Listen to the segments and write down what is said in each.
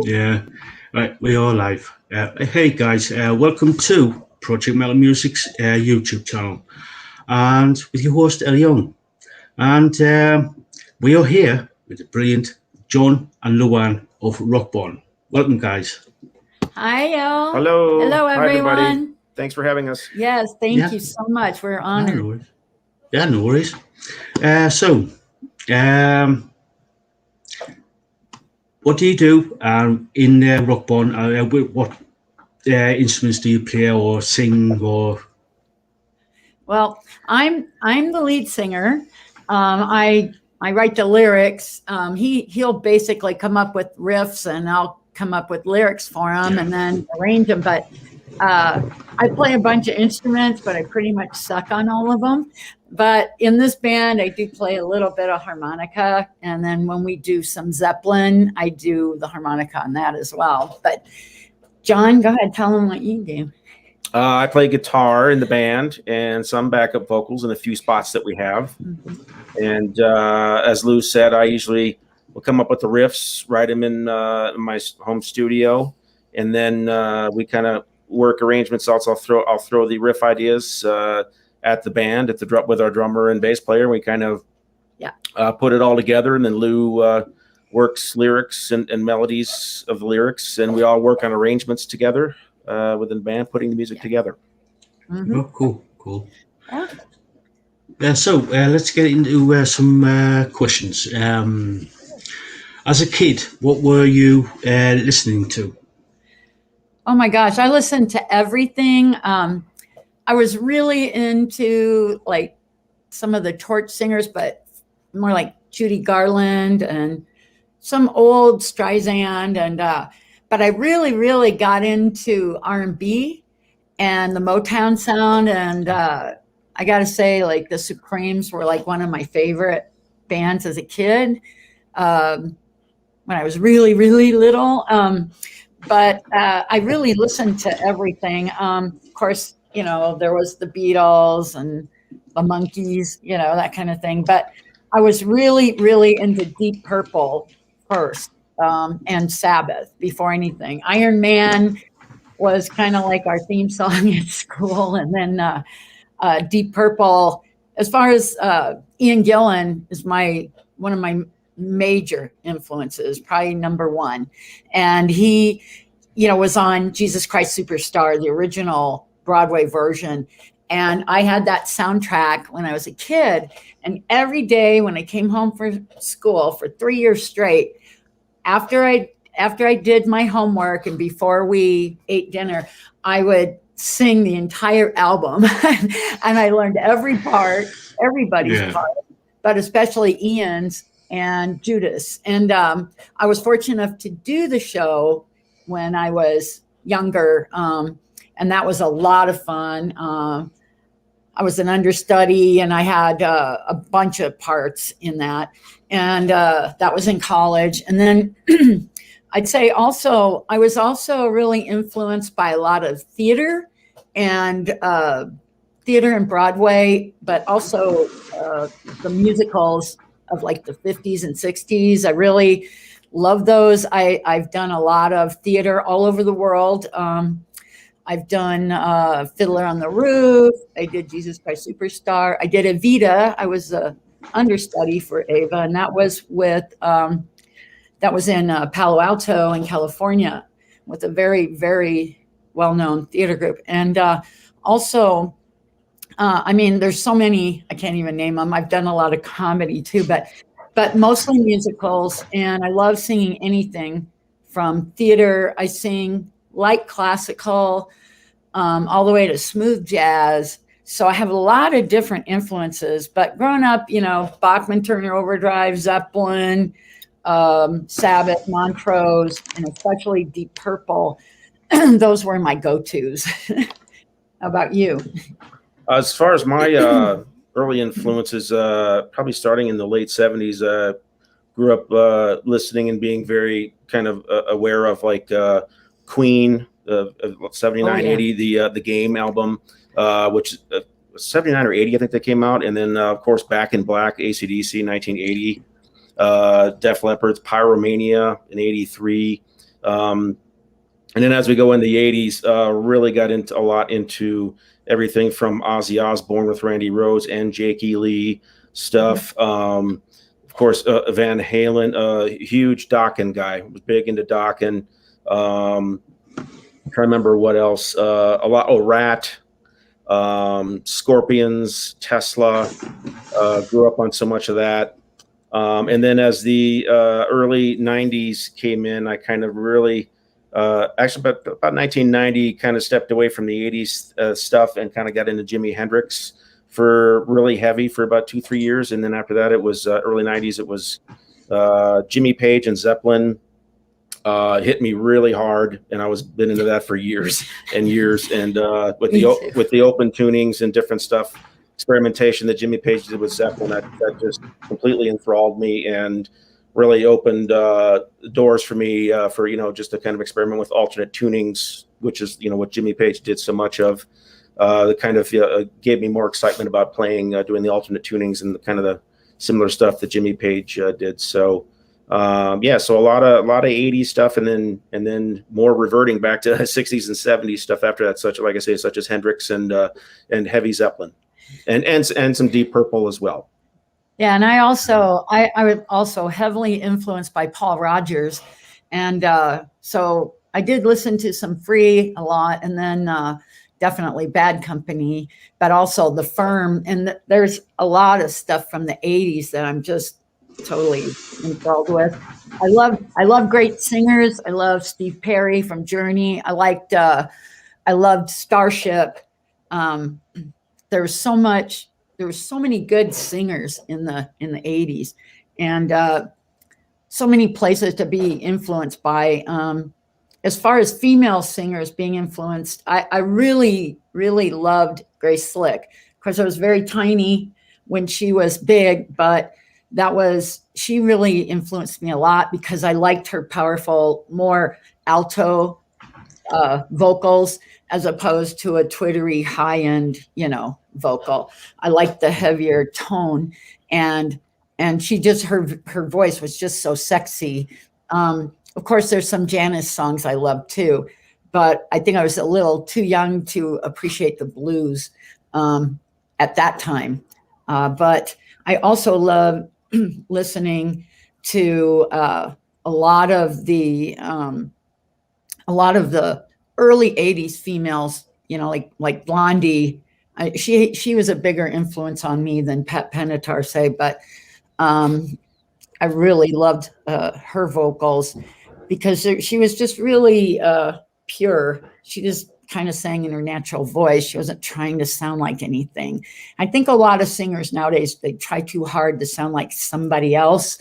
Yeah, right. We are live. Hey guys, welcome to Project Metal Music's YouTube channel, and with your host Elion. And we are here with the brilliant John and Luanne of Rockborn. Welcome, guys. Hi, y'all. Hello. Hello, Hi, everybody. everyone. Thanks for having us. Yes, thank Yeah, you so much. We're no honored. worries. Yeah, no worries. So, um, what do you do in Rockborn? What instruments do you play or sing or? Well, I'm the lead singer. I write the lyrics. He'll basically come up with riffs, and I'll come up with lyrics for him, Yeah. and then arrange them. But I play a bunch of instruments, but I pretty much suck on all of them. But in this band, I do play a little bit of harmonica, and then when we do some Zeppelin, I do the harmonica on that as well. But John, go ahead, tell them what you do. I play guitar in the band and some backup vocals in a few spots that we have. And as Lou said, I usually will come up with the riffs, write them in my home studio, and then we kind of work arrangements. Also, I'll throw the riff ideas at the band with our drummer and bass player. We kind of put it all together, and then Lou works lyrics and melodies of the lyrics, and we all work on arrangements together within the band, putting the music together. Mm-hmm. Oh, cool. Yeah. So let's get into some questions. As a kid, what were you listening to? Oh my gosh, I listened to everything. I was really into like some of the torch singers, but more like Judy Garland and some old Streisand, and but I really got into R&B and the Motown sound, and I got to say, like the Supremes were like one of my favorite bands as a kid when I was really little. But I really listened to everything. Of course, there was the Beatles and the Monkees, that kind of thing. But I was really into Deep Purple first, and Sabbath before anything. Iron Man was kind of like our theme song at school, and then Deep Purple. As far as Ian Gillan is one of my major influences, probably number one, and he was on Jesus Christ Superstar, the original Broadway version. And I had that soundtrack when I was a kid. And every day when I came home from school for 3 years straight, after I did my homework and before we ate dinner, I would sing the entire album. And I learned everybody's part, but especially Ian's and Judas. And I was fortunate enough to do the show when I was younger, and that was a lot of fun. I was an understudy, and I had a bunch of parts in that, and that was in college. And then I'd say also I was also really influenced by a lot of theater and Broadway, but also the musicals of like the 50s and 60s. I really love those. I've done a lot of theater all over the world. I've done Fiddler on the Roof. I did Jesus Christ Superstar. I did Evita. I was a understudy for Ava, and that was in Palo Alto in California with a very well-known theater group. And also, there's so many, I can't even name them. I've done a lot of comedy too, but mostly musicals. And I love singing anything from theater. I sing light classical, all the way to smooth jazz. So I have a lot of different influences. But growing up, Bachman Turner Overdrive, Zeppelin, Sabbath, Montrose, and especially Deep Purple, those were my go-tos. How about you? As far as my early influences, probably starting in the late 70s, grew up listening and being very kind of aware of like Queen, 79, 80, the Game album, which 79 or 80, I think they came out. And then, of course, Back in Black, AC/DC, 1980. Def Leppard's Pyromania in '83. And then as we go in the '80s, really got into a lot into everything from Ozzy Osbourne with Randy Rhoads and Jake E. Lee stuff. Of course, Van Halen, huge Dokken guy, was big into Dokken. I'm trying to remember what else. A lot. Oh, Rat, Scorpions, Tesla. Grew up on so much of that. And then as the early '90s came in, I kind of really, actually about 1990, kind of stepped away from the '80s stuff and kind of got into Jimi Hendrix for really heavy for about 2-3 years. And then after that, it was early '90s. It was Jimmy Page and Zeppelin. Hit me really hard, and I was been into that for years and years. And with the open tunings and different stuff, experimentation that Jimmy Page did with Zeppelin, that just completely enthralled me and really opened doors for me for just to kind of experiment with alternate tunings, which is what Jimmy Page did so much of. That kind of gave me more excitement about playing, doing the alternate tunings and the kind of the similar stuff that Jimmy Page did. So. So a lot of '80s stuff, and then more reverting back to '60s and '70s stuff after that, such as Hendrix and heavy Zeppelin, and some Deep Purple as well. Yeah, and I was also heavily influenced by Paul Rodgers, and so I did listen to some Free a lot, and then definitely Bad Company, but also The Firm, and there's a lot of stuff from the '80s that I'm just totally enthralled with. I love great singers. I love Steve Perry from Journey. I loved Starship. There was so many good singers in the '80s, and so many places to be influenced by. As far as female singers being influenced, I really loved Grace Slick. Of course, I was very tiny when she was big, but she really influenced me a lot because I liked her powerful, more alto vocals as opposed to a twittery high-end, vocal. I liked the heavier tone, and she just her voice was just so sexy. Of course, there's some Janis songs I love too, but I think I was a little too young to appreciate the blues at that time. But I also love listening to a lot of the early '80s females, like Blondie. She was a bigger influence on me than Pat Benatar, say, but I really loved her vocals because she was just really pure. She just kind of sang in her natural voice. She wasn't trying to sound like anything. I think a lot of singers nowadays, they try too hard to sound like somebody else.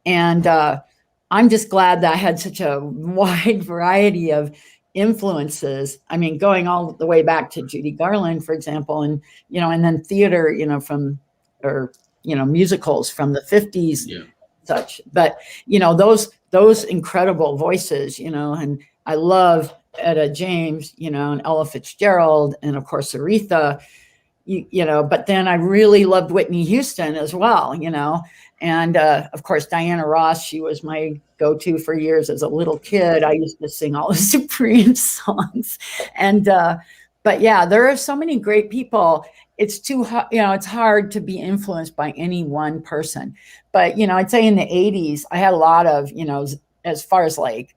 And I'm just glad that I had such a wide variety of influences. I mean, going all the way back to Judy Garland, for example, and then theater, musicals from the '50s, such. But those incredible voices, and I love Etta James, and Ella Fitzgerald, and of course Aretha, but then I really loved Whitney Houston as well, and of course Diana Ross. She was my go-to for years as a little kid. I used to sing all the Supreme songs, and but yeah, there are so many great people. It's it's hard to be influenced by any one person. But I'd say in the '80s, I had a lot of as far as like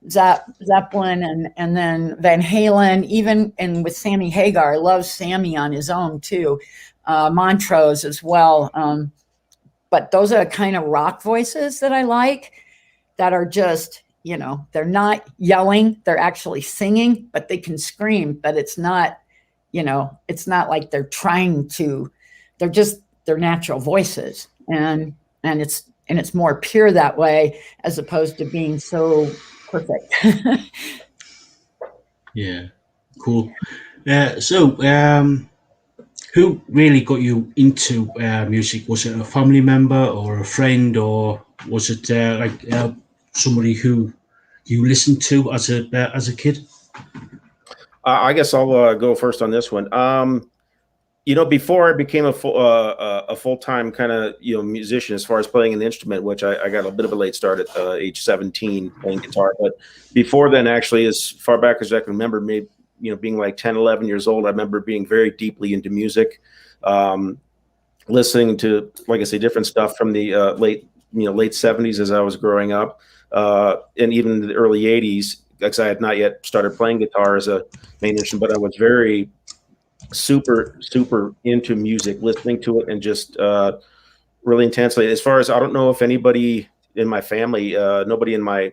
Zeppelin and then Van Halen, and with Sammy Hagar. I love Sammy on his own too. Montrose as well. But those are the kind of rock voices that I like, that are just, they're not yelling, they're actually singing, but they can scream, but it's not like they're trying to, they're natural voices. And it's more pure that way, as opposed to being so perfect. Yeah, cool. Who really got you into music? Was it a family member or a friend, or was it somebody who you listened to as a kid? I guess I'll go first on this one. Before I became a full-time kind of musician, as far as playing an instrument, which I got a bit of a late start at age 17 playing guitar. But before then, actually, as far back as I can remember, maybe being like 10, 11 years old, I remember being very deeply into music, listening to, like I say, different stuff from the late 70s as I was growing up, and even the early 80s, because I had not yet started playing guitar as a main instrument, but I was very super into music, listening to it, and just really intensely. As far as, I don't know if anybody in my family, nobody in my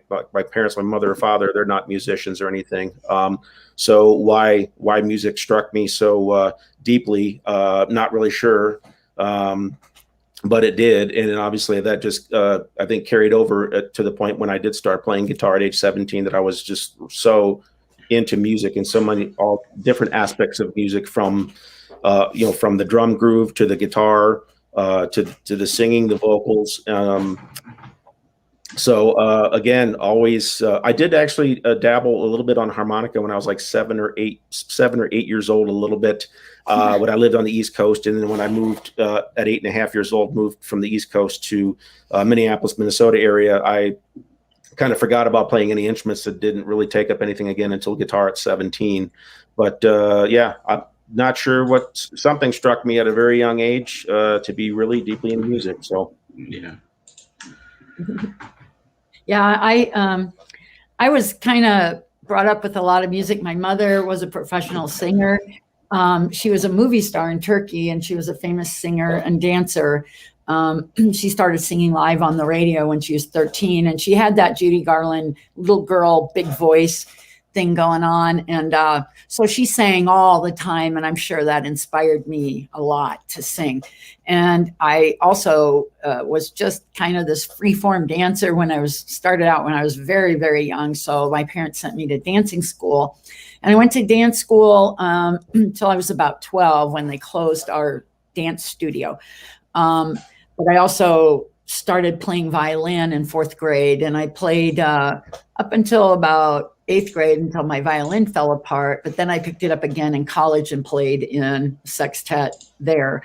parents, my mother or father, they're not musicians or anything. So why music struck me so deeply, not really sure. But it did, and then obviously that just I think carried over to the point when I did start playing guitar at age 17, that I was just so into music and so many all different aspects of music, from from the drum groove to the guitar, to the singing, the vocals. So again, always I did actually dabble a little bit on harmonica when I was like 7 or 8 years old, a little bit, when I lived on the East Coast. And then when I moved at 8.5 years old, moved from the East Coast to Minneapolis, Minnesota area, I kind of forgot about playing any instruments. That didn't really take up anything again until guitar at 17. But yeah, I'm not sure what, something struck me at a very young age to be really deeply into music. So Yeah. Yeah, I was kind of brought up with a lot of music. My mother was a professional singer. She was a movie star in Turkey, and she was a famous singer and dancer. She started singing live on the radio when she was 13, and she had that Judy Garland little girl, big voice thing going on. And so she sang all the time, and I'm sure that inspired me a lot to sing. And I also was just kind of this free-form dancer when I started out when I was very, very young. So my parents sent me to dancing school, and I went to dance school until I was about 12, when they closed our dance studio. But I also started playing violin in 4th grade, and I played up until about 8th grade, until my violin fell apart. But then I picked it up again in college and played in sextet there.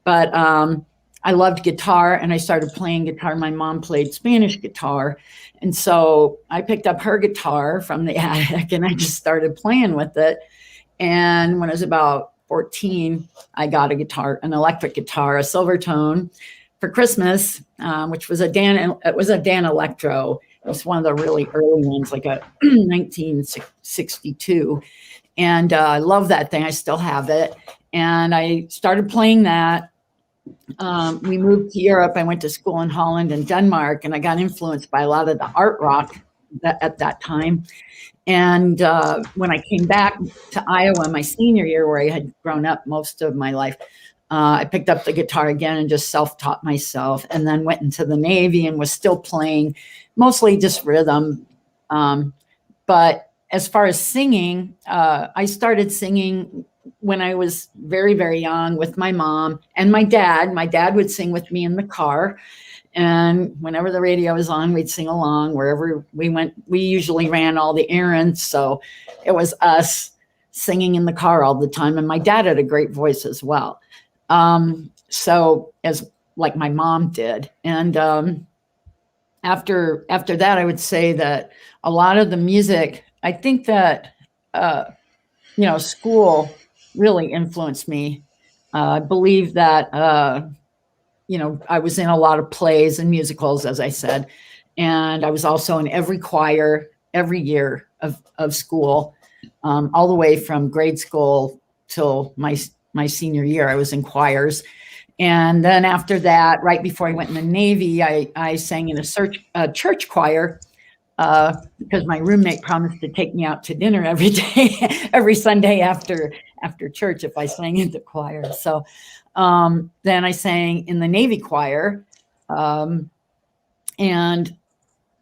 But I loved guitar, and I started playing guitar. My mom played Spanish guitar, and so I picked up her guitar from the attic, and I just started playing with it. And when I was about 14, I got a guitar, an electric guitar, a Silvertone, for Christmas, which was it was a Dan Electro. It was one of the really early ones, like a 1962. And I love that thing. I still have it. And I started playing that. We moved to Europe. I went to school in Holland and Denmark, and I got influenced by a lot of the art rock at that time. And when I came back to Iowa my senior year, where I had grown up most of my life, I picked up the guitar again and just self-taught myself, and then went into the Navy and was still playing mostly just rhythm. But as far as singing, I started singing when I was very, very young with my mom and my dad. My dad would sing with me in the car. And whenever the radio was on, we'd sing along. Wherever we went, we usually ran all the errands. So it was us singing in the car all the time. And my dad had a great voice as well. So as like my mom did. And after that, I would say that a lot of the music, I think that, school really influenced me. I believe that, I was in a lot of plays and musicals, as I said, and I was also in every choir every year of school, all the way from grade school till my senior year. I was in choirs. And then after that, right before I went in the Navy, I sang in a church choir, because my roommate promised to take me out to dinner every day, every Sunday after church, if I sang in the choir. So then I sang in the Navy choir, and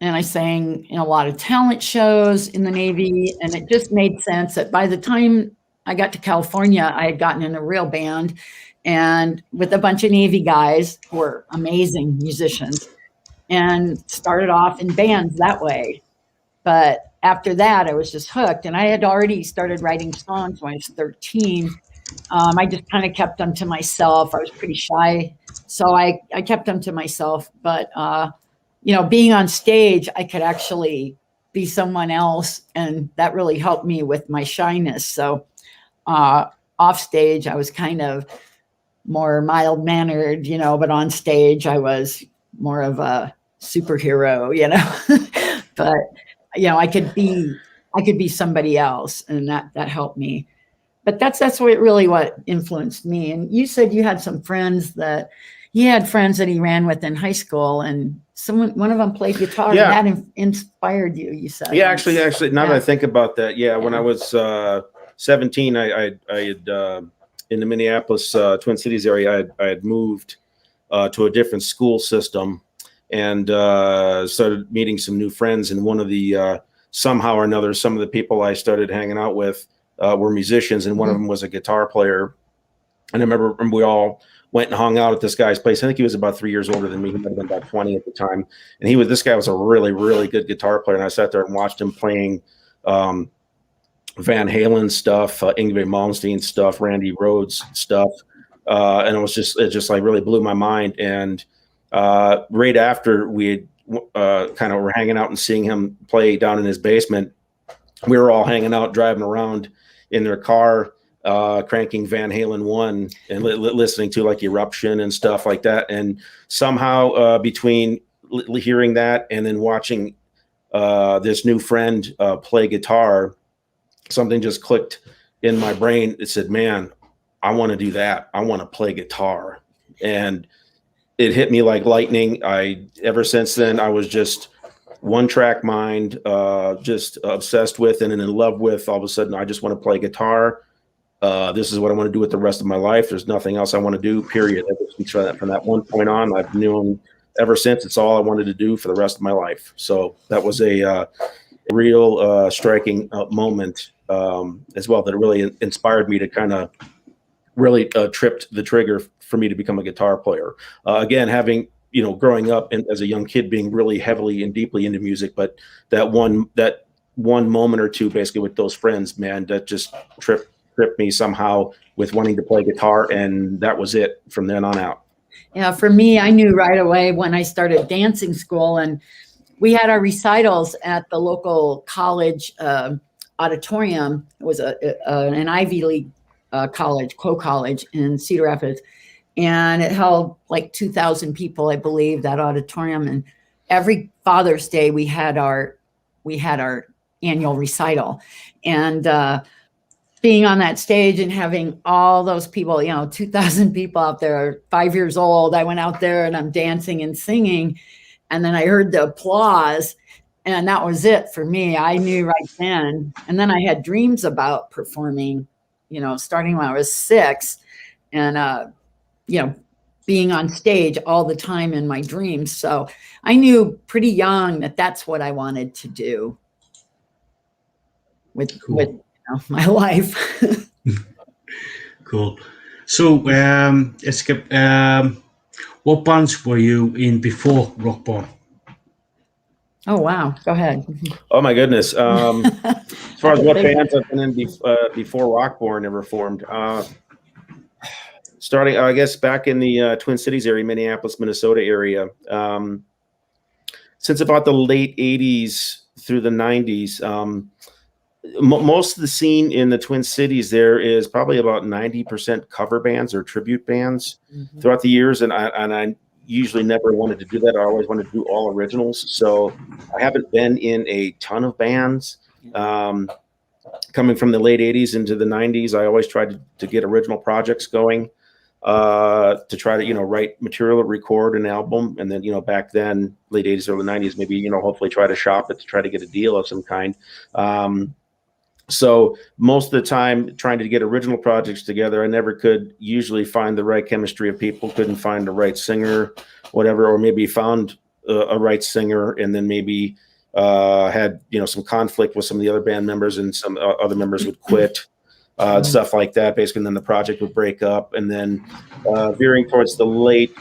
I sang in a lot of talent shows in the Navy. And it just made sense that by the time I got to California, I had gotten in a real band, and with a bunch of Navy guys who were amazing musicians, and started off in bands that way. But after that, I was just hooked. And I had already started writing songs when I was 13. I just kind of kept them to myself. I was pretty shy, so I kept them to myself. But being on stage, I could actually be someone else, and that really helped me with my shyness. So off stage, I was kind of more mild mannered, but on stage, I was more of a superhero, but I could be somebody else, and that helped me. But that's what influenced me. And you said you had friends that he ran with in high school, and one of them played guitar. Yeah. And that inspired you. You said. Yeah, actually, now that I think about that, when I was 17, I had in the Minneapolis Twin Cities area, I had moved to a different school system, and started meeting some new friends. And one of the somehow or another, some of the people I started hanging out with were musicians, and one of them was a guitar player. And I remember we all went and hung out at this guy's place. I think he was about 3 years older than me. He might have been about 20 at the time. And this guy was a really, really good guitar player. And I sat there and watched him playing Van Halen stuff, Yngwie Malmsteen stuff, Randy Rhoads stuff. And it just like really blew my mind. And right after we kind of were hanging out and seeing him play down in his basement, we were all hanging out, driving around in their car, cranking Van Halen 1 and listening to like Eruption and stuff like that. And somehow between hearing that and then watching this new friend play guitar, something just clicked in my brain. It said, man, I want to do that. I want to play guitar. And it hit me like lightning. Ever since then, I was just one track mind, just obsessed with and in love with. All of a sudden, I just want to play guitar. This is what I want to do with the rest of my life. There's nothing else I want to do, period. From that one point on, I've known ever since it's all I wanted to do for the rest of my life. So that was a real striking moment as well, that really inspired me to kind of really tripped the trigger for me to become a guitar player. Again, having, growing up and as a young kid being really heavily and deeply into music, but that one moment or two basically with those friends, man, that just tripped me somehow with wanting to play guitar, and that was it from then on out. Yeah, for me, I knew right away when I started dancing school, and we had our recitals at the local college auditorium. It was an Ivy League college, college in Cedar Rapids, and it held like 2,000 people, I believe, that auditorium. And every Father's Day we had our annual recital, and being on that stage and having all those people, 2,000 people out there, 5 years old. I went out there and I'm dancing and singing, and then I heard the applause, and that was it for me. I knew right then. And then I had dreams about performing, starting when I was 6, and being on stage all the time in my dreams. So I knew pretty young that that's what I wanted to do with my life. Cool. So, what bands were you in before Rockborn? Oh, wow. Go ahead. Oh, my goodness. As far as what bands I've been in before Rockborn ever formed, starting, I guess, back in the Twin Cities area, Minneapolis, Minnesota area, since about the late 80s through the 90s, most of the scene in the Twin Cities there is probably about 90% cover bands or tribute bands throughout the years. And I usually never wanted to do that. I always wanted to do all originals. So I haven't been in a ton of bands. Coming from the late 80s into the 90s, I always tried to get original projects going, to try to, write material, record an album. And then, back then, late 80s, early 90s, maybe, hopefully try to shop it to try to get a deal of some kind. So most of the time trying to get original projects together, I never could usually find the right chemistry of people, couldn't find the right singer, whatever, or maybe found a right singer and then maybe had, some conflict with some of the other band members, and some other members would quit, stuff like that, basically. And then the project would break up. And then veering towards the late,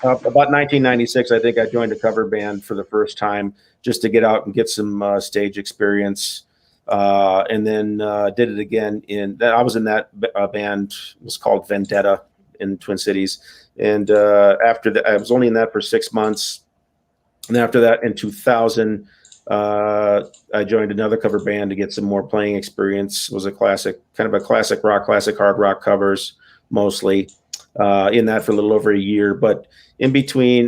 about 1996, I think I joined a cover band for the first time just to get out and get some stage experience. and then did it again I was in that band. It was called Vendetta in Twin Cities. And after that, I was only in that for 6 months. And after that, in 2000, I joined another cover band to get some more playing experience. It was a classic, kind of a classic rock, classic hard rock covers, mostly. In that for a little over a year. But in between,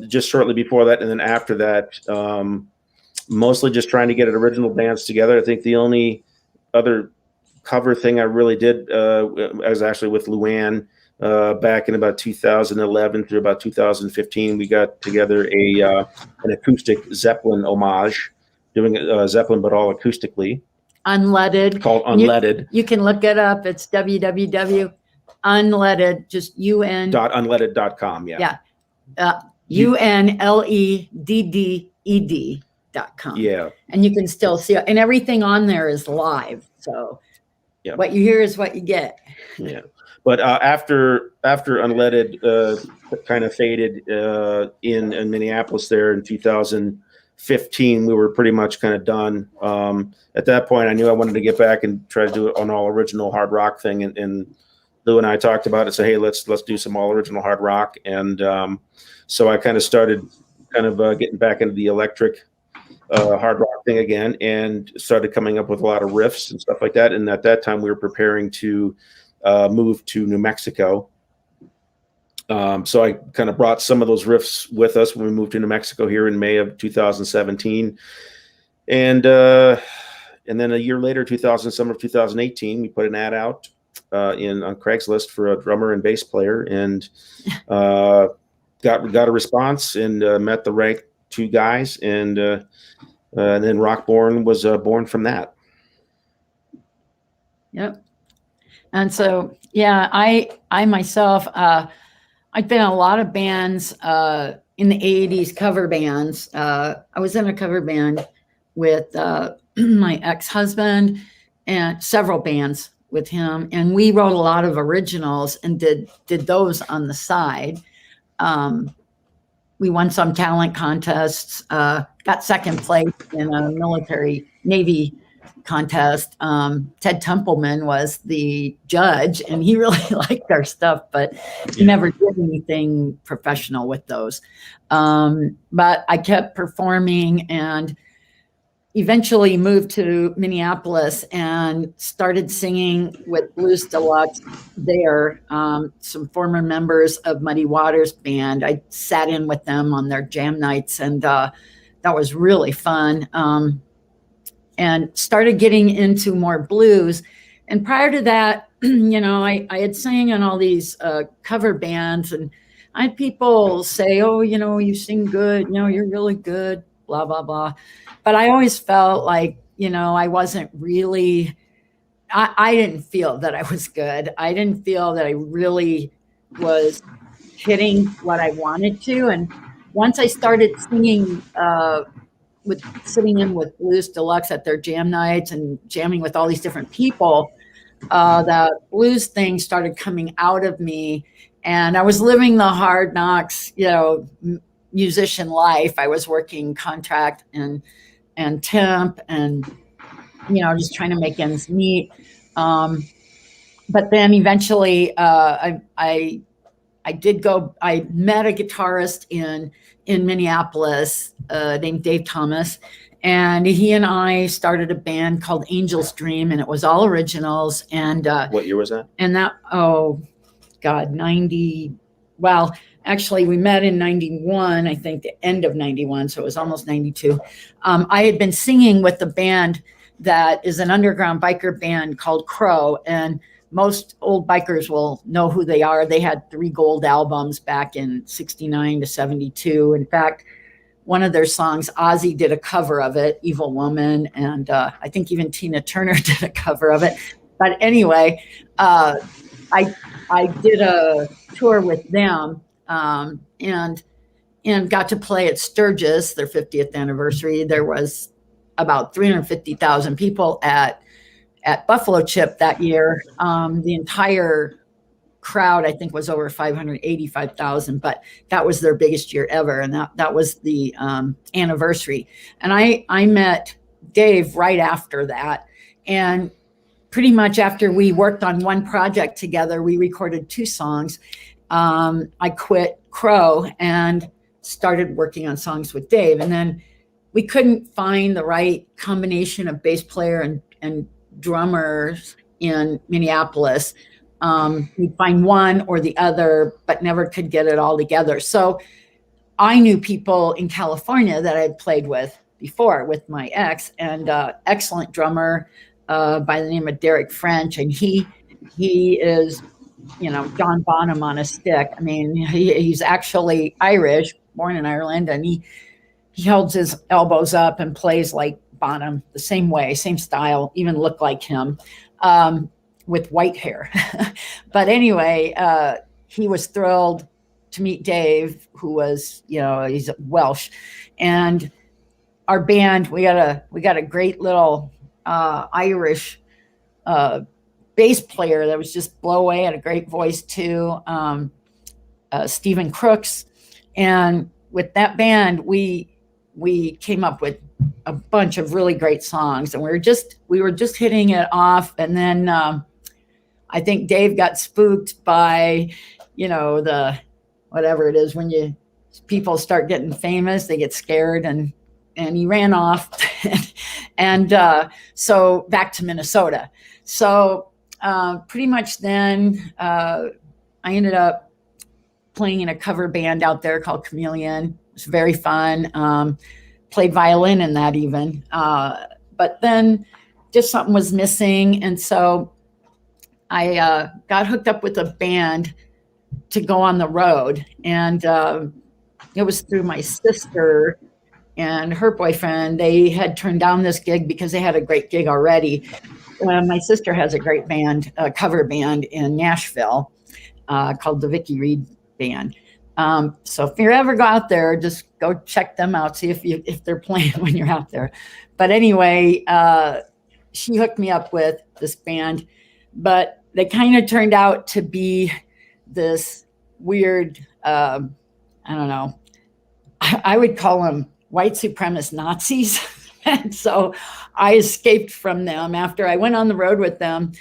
just shortly before that and then after that, mostly just trying to get an original bands together. I think the only other cover thing I really did was actually with Luanne back in about 2011 through about 2015. We got together an acoustic Zeppelin homage, doing Zeppelin but all acoustically. Unleaded. Called Unleaded. You can look it up. It's www.unleaded, just UN. .unleaded.com, yeah. Yeah. UNLEDDED.com. Yeah. And you can still see it. And everything on there is live. So what you hear is what you get. Yeah. But after Unleaded kind of faded in Minneapolis there in 2015, we were pretty much kind of done. At that point, I knew I wanted to get back and try to do an all original hard rock thing. And Lou and I talked about it. So, hey, let's do some all original hard rock. And so I kind of started getting back into the electric hard rock thing again, and started coming up with a lot of riffs and stuff like that. And at that time, we were preparing to move to New Mexico. So I kind of brought some of those riffs with us when we moved to New Mexico here in May of 2017. And then a year later, summer of 2018, we put an ad out on Craigslist for a drummer and bass player, and got a response, and met the right two guys, and then Rockborn was born from that. Yep. And so, yeah, I myself, I've been in a lot of bands in the 80s, cover bands. I was in a cover band with my ex-husband, and several bands with him. And we wrote a lot of originals and did those on the side. We won some talent contests, got second place in a military Navy contest. Ted Templeman was the judge, and he really liked our stuff, but he never did anything professional with those. But I kept performing, and eventually moved to Minneapolis and started singing with Blues Deluxe there. Some former members of Muddy Waters band. I sat in with them on their jam nights, and that was really fun. And started getting into more blues. And prior to that, I had sang in all these cover bands, and I had people say, oh, you sing good, you're really good, blah, blah, blah. But I always felt like, I wasn't really, I didn't feel that I was good. I didn't feel that I really was hitting what I wanted to. And once I started singing, sitting in with Blues Deluxe at their jam nights and jamming with all these different people, the blues thing started coming out of me, and I was living the hard knocks, musician life. I was working contract and temp, and just trying to make ends meet. But then eventually, I met a guitarist in Minneapolis named Dave Thomas, and he and I started a band called Angel's Dream, and it was all originals. And what year was that? And that, 90. Well, actually, we met in 91, I think the end of 91, so it was almost 92. I had been singing with the band that is an underground biker band called Crow, and most old bikers will know who they are. They had 3 gold albums back in 69 to 72. In fact, one of their songs, Ozzy did a cover of it, Evil Woman, and I think even Tina Turner did a cover of it. But anyway, I did a tour with them, and got to play at Sturgis, their 50th anniversary. There was about 350,000 people at Buffalo Chip that year. The entire crowd, I think, was over 585,000, but that was their biggest year ever. And that was the anniversary. And I met Dave right after that. And pretty much after we worked on one project together, we recorded 2 songs. I quit Crow and started working on songs with Dave. And then we couldn't find the right combination of bass player and drummers in Minneapolis. We'd find one or the other, but never could get it all together. So I knew people in California that I'd played with before with my ex, and excellent drummer by the name of Derek French. And he is, John Bonham on a stick. I mean, he's actually Irish, born in Ireland, and he holds his elbows up and plays like Bonham, the same way, same style, even look like him, with white hair. But anyway, he was thrilled to meet Dave, who was, he's Welsh. And our band, we got a great little Irish bass player that was just blow away, had a great voice too, Stephen Crooks. And with that band, we came up with a bunch of really great songs, and we were just hitting it off. And then I think Dave got spooked by, the whatever it is when people start getting famous, they get scared, and he ran off. And so back to Minnesota. So pretty much then I ended up playing in a cover band out there called Chameleon. It was very fun. Played violin in that even. But then just something was missing. And so I got hooked up with a band to go on the road. And it was through my sister and her boyfriend. They had turned down this gig because they had a great gig already. My sister has a great band, a cover band in Nashville called the Vicky Reed Band. So if you ever go out there, just go check them out, see if they're playing when you're out there. But anyway, she hooked me up with this band, but they kind of turned out to be this weird, I don't know, I would call them white supremacist Nazis. And so I escaped from them after I went on the road with them.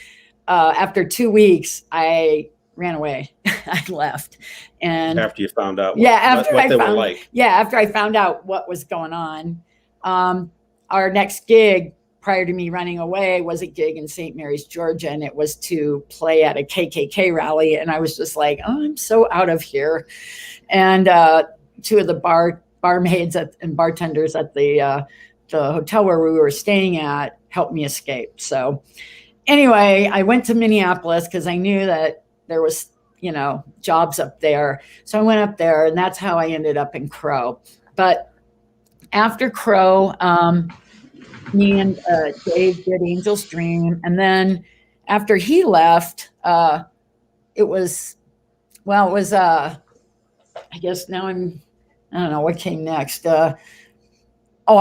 After 2 weeks, I ran away. I left. And after you found out what they were like. Yeah, after I found out what was going on. Our next gig prior to me running away was a gig in St. Mary's, Georgia, and it was to play at a KKK rally. And I was just like, oh, I'm so out of here. And 2 of the barmaids and bartenders at the hotel where we were staying at helped me escape. So anyway, I went to Minneapolis because I knew that there was, jobs up there. So I went up there, and that's how I ended up in Crow. But after Crow, me and Dave did Angel's Dream. And then after he left, I guess now I don't know what came next. I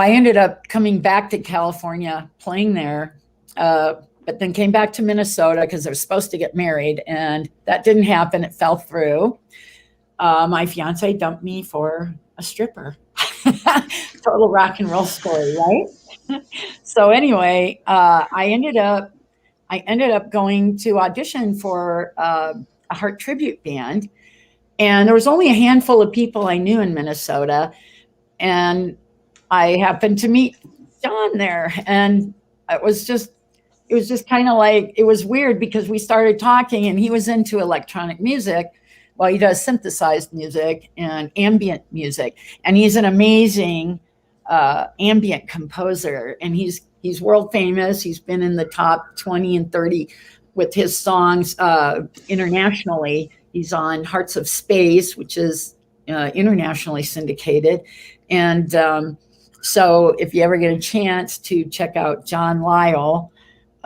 ended up coming back to California, playing there, but then came back to Minnesota because I was supposed to get married, and that didn't happen. It fell through. My fiance dumped me for a stripper. Total rock and roll story, right? So anyway, I ended up going to audition for a Heart tribute band, and there was only a handful of people I knew in Minnesota, and I happened to meet John there, and it was just kind of like, it was weird because we started talking, and he was into electronic music. Well, he does synthesized music and ambient music, and he's an amazing ambient composer, and he's world famous. He's been in the top 20 and 30 with his songs internationally. He's on Hearts of Space, which is internationally syndicated. And so if you ever get a chance to check out John Lyle,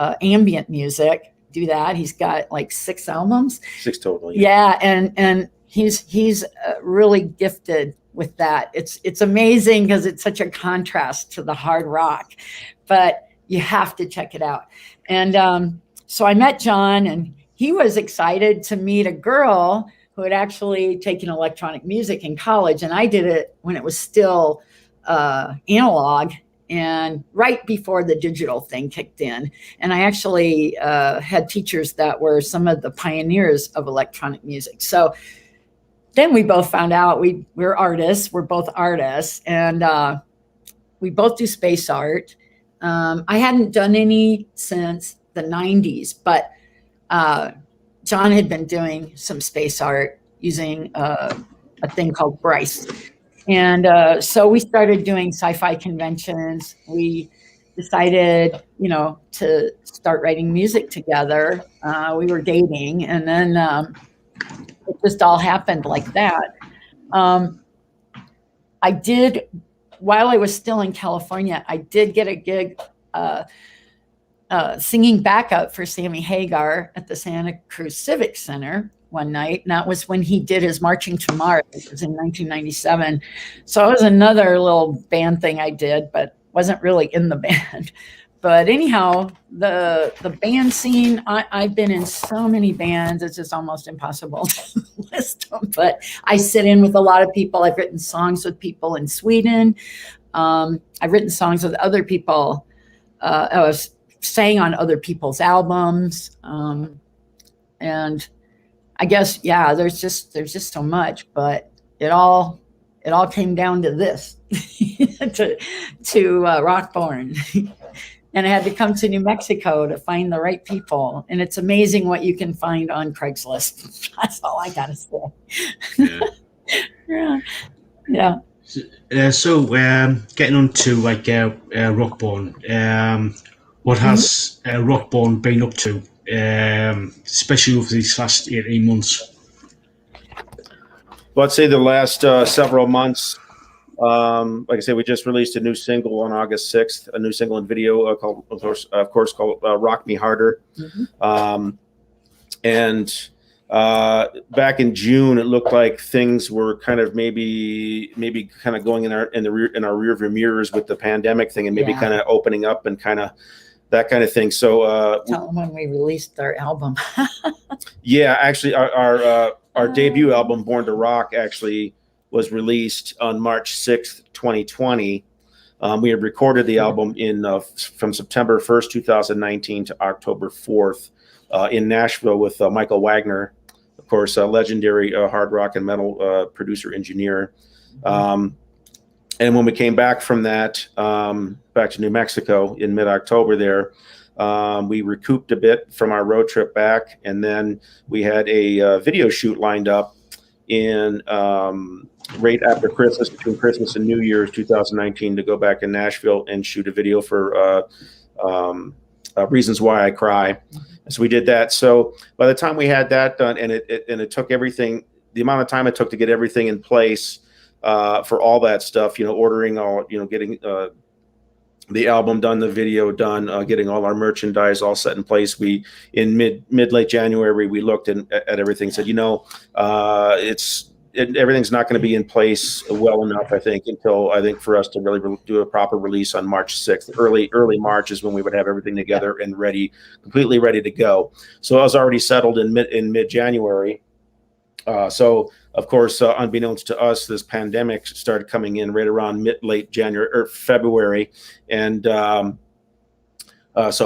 ambient music, do that. He's got like 6 albums. 6 total. Yeah, and he's really gifted with that. It's amazing because it's such a contrast to the hard rock, but you have to check it out. And so I met John, and he was excited to meet a girl who had actually taken electronic music in college, and I did it when it was still analog, and right before the digital thing kicked in. And I actually had teachers that were some of the pioneers of electronic music. So then we both found out we're artists. We're both artists, and we both do space art. I hadn't done any since the 90s, but John had been doing some space art using a thing called Bryce. And so we started doing sci-fi conventions. We decided, to start writing music together. We were dating, and then it just all happened like that. I did, while I was still in California, I did get a gig singing backup for Sammy Hagar at the Santa Cruz Civic Center one night. And that was when he did his Marching to Mars. It was in 1997. So it was another little band thing I did, but wasn't really in the band. But anyhow, the band scene, I've been in so many bands, it's just almost impossible to list them. But I sit in with a lot of people. I've written songs with people in Sweden. I've written songs with other people. I was sang on other people's albums. And I guess, yeah, there's just so much, but it all came down to this, to Rockborn. And I had to come to New Mexico to find the right people. And it's amazing what you can find on Craigslist. That's all I got to say. Yeah. So getting on to Rockborn, what has Rockborn been up to, especially over these last 18 months? Well, I'd say the last several months, like I said, we just released a new single on August 6th, a new single and video called, of course, called Rock Me Harder. Mm-hmm. And back in June, it looked like things were kind of maybe kind of going in our rearview mirrors with the pandemic thing, and maybe kind of opening up and kind of that kind of thing. So tell them when we released our album. Yeah, actually, our debut album, Born to Rock, actually was released on March 6th, 2020. We had recorded the album from September 1st, 2019 to October 4th in Nashville with Michael Wagner, of course, a legendary hard rock and metal producer engineer. And when we came back from that, back to New Mexico in mid-October there, we recouped a bit from our road trip back, and then we had a video shoot lined up in right after Christmas, between Christmas and New Year's 2019, to go back in Nashville and shoot a video for Reasons Why I Cry. And so we did that. So by the time we had that done, and it took everything, the amount of time it took to get everything in place for all that stuff, ordering all, getting the album done, the video done, getting all our merchandise all set in place. We, in mid-late January, we looked at everything, said, everything's not going to be in place well enough, I think, for us to really do a proper release on March 6th. Early March is when we would have everything together and completely ready to go. So I was already settled in mid-January. So of course, unbeknownst to us, this pandemic started coming in right around late January or February. And so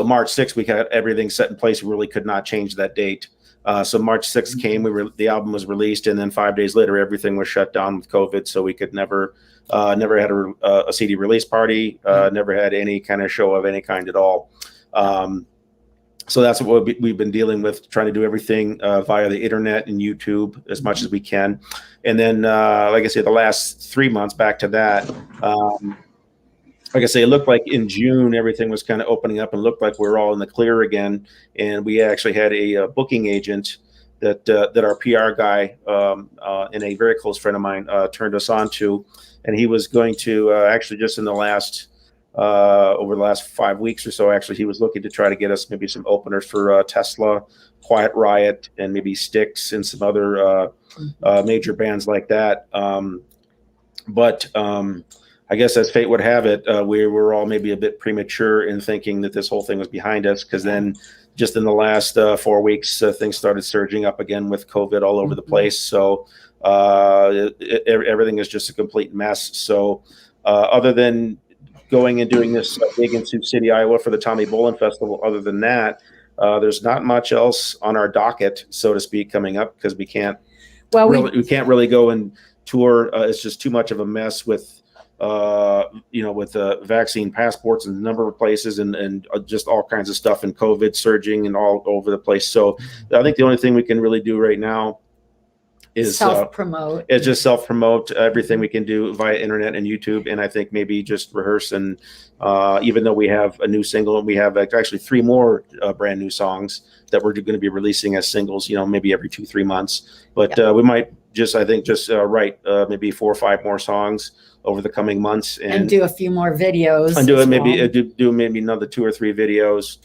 March 6th, we got everything set in place. We really could not change that date. So March 6th came, the album was released, and then 5 days later, everything was shut down with COVID. So we could never had a CD release party, never had any kind of show of any kind at all. So that's what we've been dealing with, trying to do everything via the internet and YouTube as much as we can. And then, like I said, the last 3 months back to that, like I say, it looked like in June, everything was kind of opening up and looked like we were all in the clear again. And we actually had a booking agent that our PR guy and a very close friend of mine turned us on to. And he was going to actually just in the last over the last 5 weeks or so, actually, he was looking to try to get us maybe some openers for Tesla, Quiet Riot, and maybe Styx and some other major bands like that. But I guess as fate would have it, we were all maybe a bit premature in thinking that this whole thing was behind us, because then just in the last 4 weeks, things started surging up again with COVID all over the place. So everything is just a complete mess. So other than going and doing this gig in Sioux City, Iowa for the Tommy Bolin Festival. Other than that, there's not much else on our docket, so to speak, coming up because we can't really go and tour. It's just too much of a mess with with vaccine passports and a number of places and just all kinds of stuff and COVID surging and all over the place. So I think the only thing we can really do right now is self-promote. It's just self-promote everything we can do via internet and YouTube, and I think maybe just rehearse. And even though we have a new single, and we have actually 3 more brand new songs that we're going to be releasing as singles, maybe every 2-3 months. But we might just write maybe 4 or 5 more songs over the coming months and do a few more videos and do maybe another 2 or 3 videos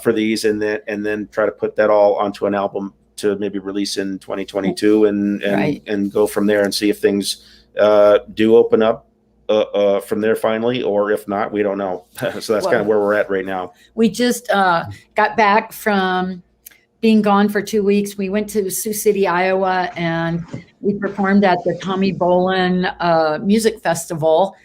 for these, and then try to put that all onto an album to maybe release in 2022 and go from there and see if things do open up from there finally, or if not, we don't know. So that's kind of where we're at right now. We just got back from being gone for 2 weeks. We went to Sioux City, Iowa, and we performed at the Tommy Bolin Music Festival.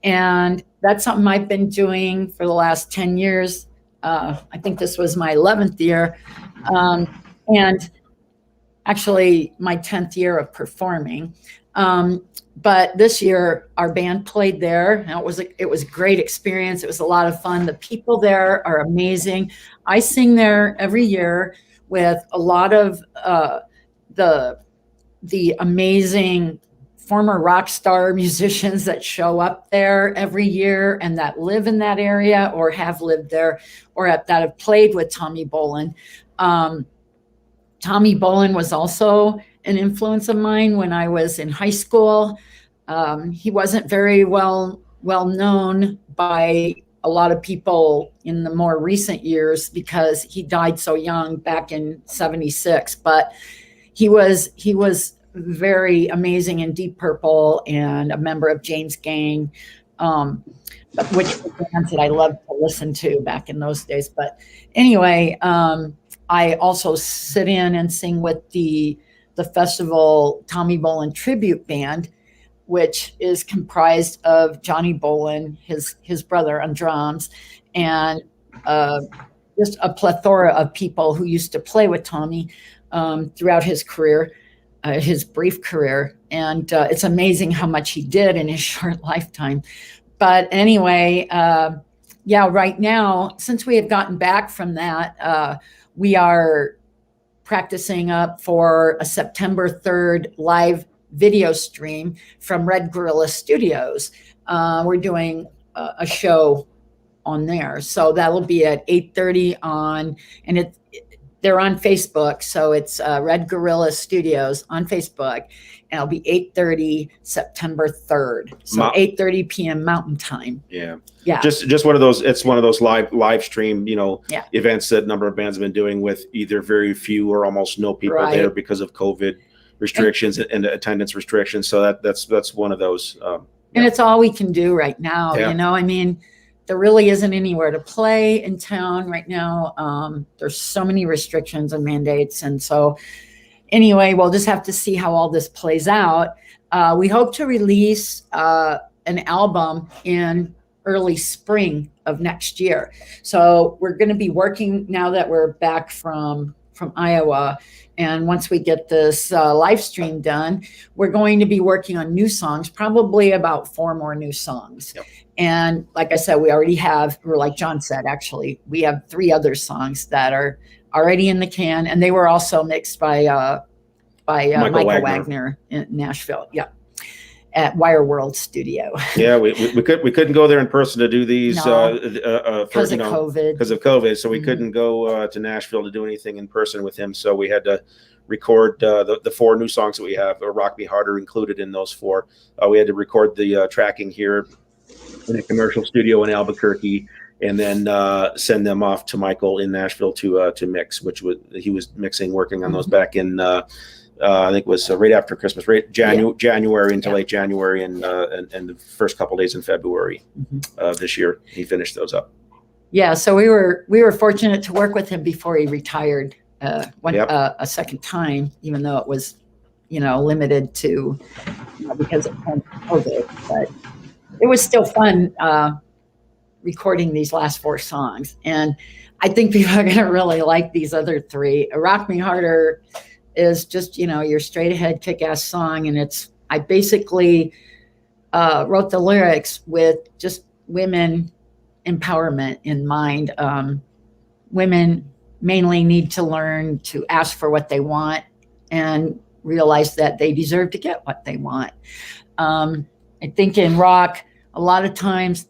And that's something I've been doing for the last 10 years. I think this was my 11th year. And actually my 10th year of performing. But this year our band played there, and it was a great experience. It was a lot of fun. The people there are amazing. I sing there every year with a lot of the amazing former rock star musicians that show up there every year and that live in that area or have lived there or that have played with Tommy Bolin. Tommy Bolin was also an influence of mine when I was in high school. He wasn't very well known by a lot of people in the more recent years because he died so young back in '76. But he was very amazing in Deep Purple and a member of Jane's Gang, which were bands that I loved to listen to back in those days. But anyway, I also sit in and sing with the festival Tommy Bolin Tribute Band, which is comprised of Johnny Bolin, his brother on drums, and just a plethora of people who used to play with Tommy throughout his career, his brief career. And it's amazing how much he did in his short lifetime. But anyway, right now, since we have gotten back from that, we are practicing up for a September 3rd live video stream from Red Gorilla Studios. We're doing a show on there. So that'll be at 8:30 and they're on Facebook. So it's Red Gorilla Studios on Facebook, and it'll be 8:30 September 3rd. So 8:30 p.m. Mountain Time. Yeah. Yeah. Just one of those. It's one of those live stream, events that a number of bands have been doing with either very few or almost no people there because of COVID restrictions and attendance restrictions. So that's one of those. And it's all we can do right now. Yeah. I mean, there really isn't anywhere to play in town right now. There's so many restrictions and mandates. And so anyway, we'll just have to see how all this plays out. We hope to release an album in early spring of next year. So we're going to be working now that we're back from Iowa. And once we get this live stream done, we're going to be working on new songs, probably about 4 more new songs. Yep. And like I said, we already have, or like John said, actually, we have 3 other songs that are already in the can. And they were also mixed by Michael Wagner in Nashville. Yeah. At Wire World Studio. Yeah, we couldn't go there in person to do these because of COVID. Because of COVID, so we couldn't go to Nashville to do anything in person with him. So we had to record the 4 new songs that we have, Rock Me Harder included in those 4. We had to record the tracking here in a commercial studio in Albuquerque, and then send them off to Michael in Nashville to mix, he was working on those back in. I think it was right after Christmas, January into late January, and the first couple days in February this year, he finished those up. Yeah, so we were fortunate to work with him before he retired a second time, even though it was, limited to because of COVID. But it was still fun recording these last 4 songs. And I think people are going to really like these other 3. Rock Me Harder is just, your straight ahead kick-ass song. And I basically wrote the lyrics with just women empowerment in mind. Women mainly need to learn to ask for what they want and realize that they deserve to get what they want. I think in rock, a lot of times,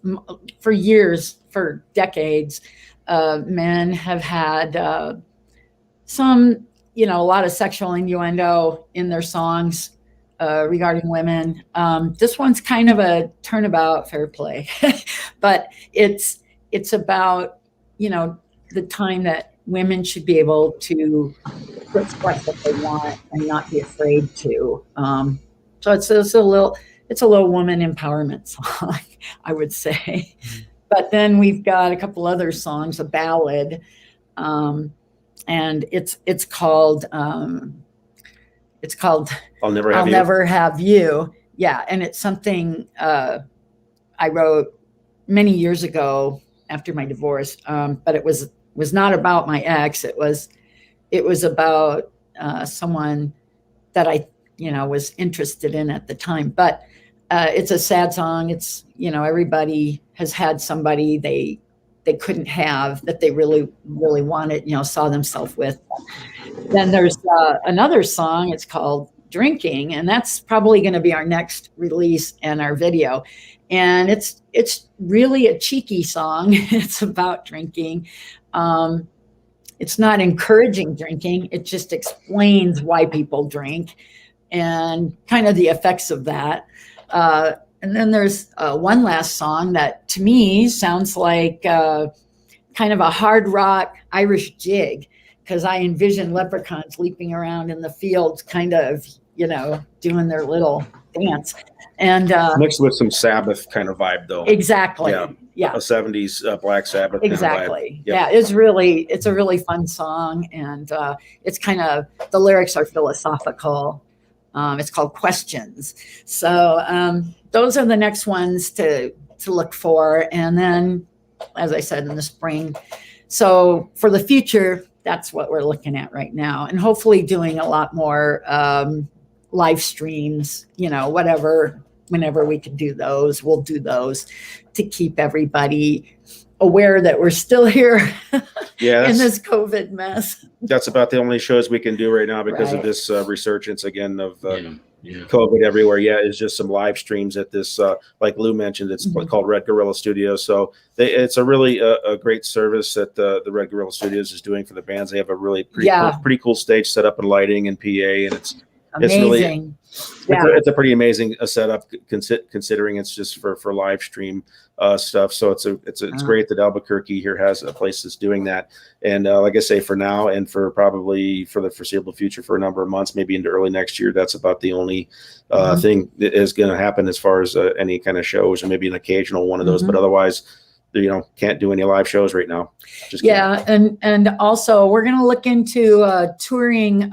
for years, for decades, men have had some, a lot of sexual innuendo in their songs regarding women. This one's kind of a turnabout, fair play, but it's about, the time that women should be able to express what they want and not be afraid to. So it's a little woman empowerment song, I would say. But then we've got a couple other songs, a ballad, and it's called I'll Never Have You. Yeah, and it's something I wrote many years ago after my divorce, but it was not about my ex. It was about someone that I was interested in at the time. But it's a sad song. It's everybody has had somebody they couldn't have that they really wanted, saw themselves with. Then there's another song. It's called Drinking, and that's probably going to be our next release and our video. And it's really a cheeky song. It's about drinking. It's not encouraging drinking. It just explains why people drink and kind of the effects of that. And then there's one last song that to me sounds like kind of a hard rock Irish jig, because I envision leprechauns leaping around in the fields, kind of, doing their little dance. And mixed with some Sabbath kind of vibe, though. Exactly. Yeah. A 70s Black Sabbath. Exactly. Kind of vibe. Yeah. It's a really fun song. And it's kind of, the lyrics are philosophical. It's called Questions. So those are the next ones to look for. And then, as I said, in the spring. So for the future, that's what we're looking at right now. And hopefully doing a lot more live streams, whenever we can do those, we'll do those to keep everybody aware that we're still here in this COVID mess. That's about the only shows we can do right now because of this resurgence again of COVID everywhere. Yeah, it's just some live streams at this, like Lou mentioned, it's called Red Gorilla Studios. So it's a really a great service that the Red Gorilla Studios is doing for the bands. They have a really pretty cool stage set up and lighting and PA, and it's amazing. It's a pretty amazing setup considering it's just for live stream stuff. So it's great that Albuquerque here has a place that's doing that. And like I say, for now and for probably for the foreseeable future, for a number of months, maybe into early next year, that's about the only thing that is going to happen as far as any kind of shows, or maybe an occasional one of those. But otherwise, can't do any live shows right now. And also we're going to look into touring.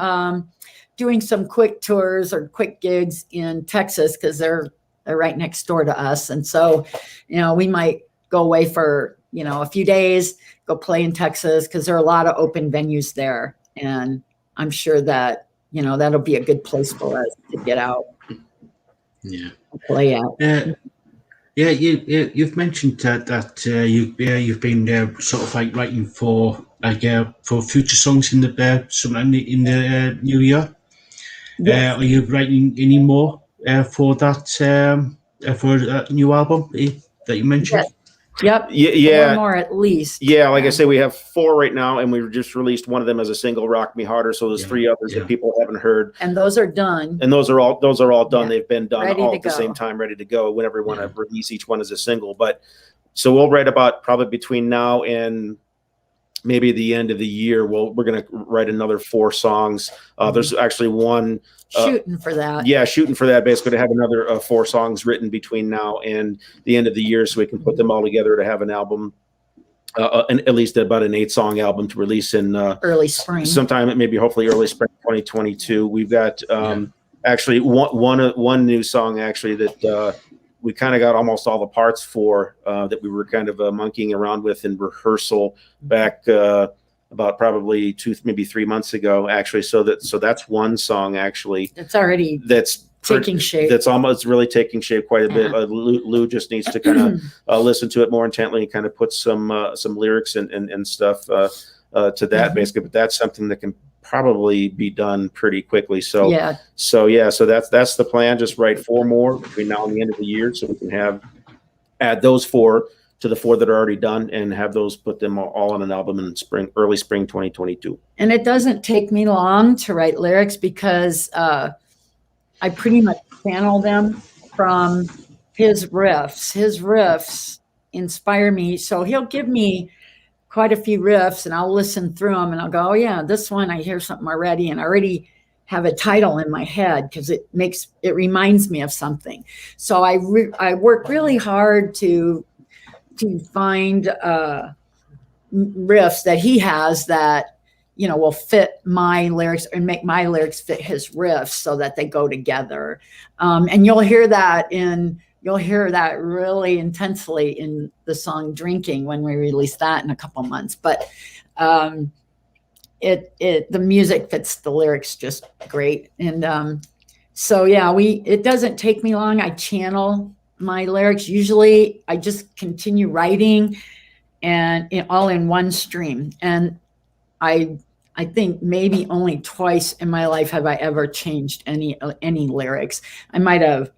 Doing some quick tours or quick gigs in Texas, because they're right next door to us. And so, we might go away for, a few days, go play in Texas, because there are a lot of open venues there. And I'm sure that, that'll be a good place for us to get out. Yeah. Play out. You've mentioned that you've been sort of like writing for future songs in the new year. Yes. Are you writing any more for that new album that you mentioned? Yes. Yep. Yeah. 4 more at least. Yeah, like I say, we have 4 right now, and we just released one of them as a single, "Rock Me Harder." So there's 3 others that people haven't heard, and those are done. And those are all done. Yeah. They've been done ready all at the same time, ready to go whenever we want to release each one as a single. But so we'll write about probably between now and maybe the end of the year, we're going to write another 4 songs. There's actually one shooting for that. Yeah, shooting for that, basically, to have another 4 songs written between now and the end of the year, so we can put them all together to have an album, at least about an 8-song album to release in early spring, sometime, maybe hopefully early spring 2022. We've got actually one new song actually that we kind of got almost all the parts for that we were kind of monkeying around with in rehearsal back about probably 3 months ago, actually. So that's one song actually It's already that's taking shape. That's almost really taking shape quite a bit. Lou just needs to kind of listen to it more intently and kind of put some lyrics and stuff to that basically. But that's something that can probably be done pretty quickly. So that's the plan. Just write 4 more between now and the end of the year, so we can add those 4 to the 4 that are already done and have those, put them all on an album in early spring 2022. And it doesn't take me long to write lyrics because I pretty much channel them from his riffs. His riffs inspire me. So he'll give me quite a few riffs and I'll listen through them and I'll go, oh yeah, this one, I hear something already. And I already have a title in my head because it reminds me of something. So I work really hard to find riffs that he has that, will fit my lyrics and make my lyrics fit his riffs so that they go together. And you'll hear that really intensely in the song Drinking when we release that in a couple months. But the music fits the lyrics just great. And so yeah, it doesn't take me long. I channel my lyrics. Usually I just continue writing and all in one stream. And I think maybe only twice in my life have I ever changed any lyrics. I might have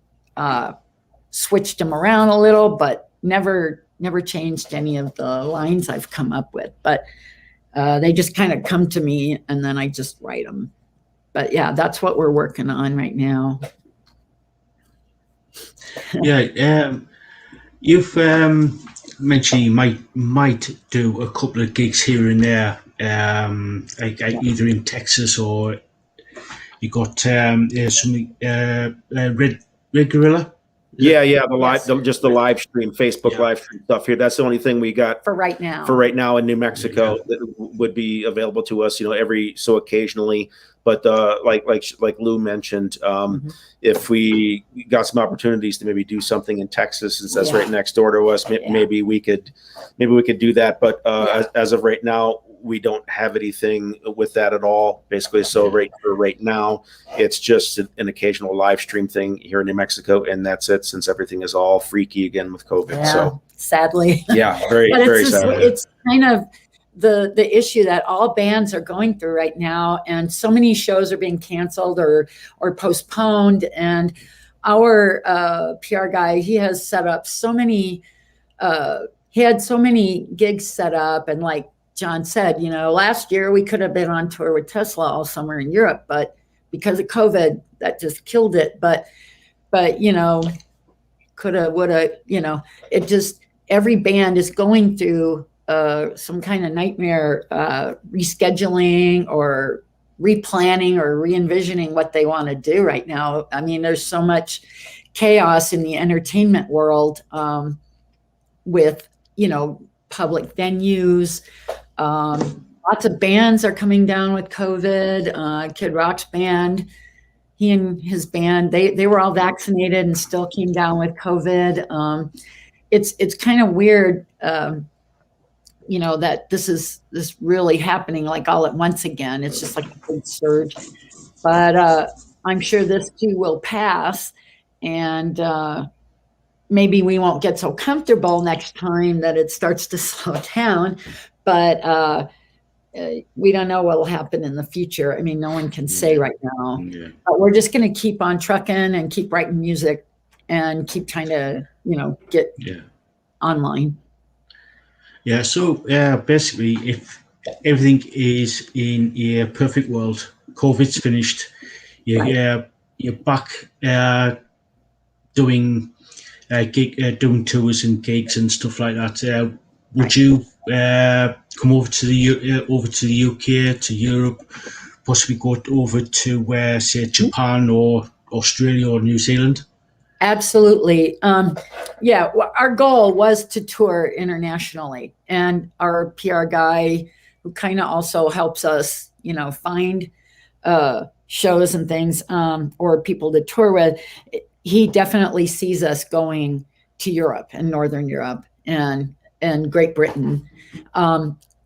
switched them around a little, but never changed any of the lines I've come up with. But they just kind of come to me and then I just write them. But yeah, that's what we're working on right now. Yeah, you've mentioned you might do a couple of gigs here and there, like either in Texas or you got something Red Gorilla. Yeah, the live stream, Facebook live stream stuff here. That's the only thing we got for right now. In New Mexico that would be available to us, every so occasionally. But like Lou mentioned, if we got some opportunities to maybe do something in Texas, since that's right next door to us, maybe we could do that. But as of right now, we don't have anything with that at all, basically. So right now, it's just an occasional live stream thing here in New Mexico, and that's it. Since everything is all freaky again with COVID, so sadly, very very sad. It's kind of the issue that all bands are going through right now, and so many shows are being canceled or postponed. And our PR guy, he has set up so many. He had so many gigs set up, and like John said, last year we could have been on tour with Tesla all summer in Europe, but because of COVID, that just killed it. But coulda, woulda, it just, every band is going through some kind of nightmare rescheduling or replanning or re-envisioning what they want to do right now. I mean, there's so much chaos in the entertainment world with, public venues. Lots of bands are coming down with COVID. Kid Rock's band, he and his band, they were all vaccinated and still came down with COVID. It's kind of weird, that this really happening like all at once again. It's just like a big surge. But I'm sure this too will pass, and maybe we won't get so comfortable next time that it starts to slow down. But we don't know what will happen in the future. I mean, no one can say right now. Yeah. But we're just going to keep on trucking and keep writing music and keep trying to, get online. Yeah. So basically, if everything is in a perfect world, COVID's finished, you're back doing doing tours and gigs and stuff like that. Would you come over to the UK, to Europe, possibly go over to say Japan or Australia or New Zealand? Absolutely. Our goal was to tour internationally, and our PR guy, who kind of also helps us, find shows and things or people to tour with. he definitely sees us going to Europe and Northern Europe and Great Britain.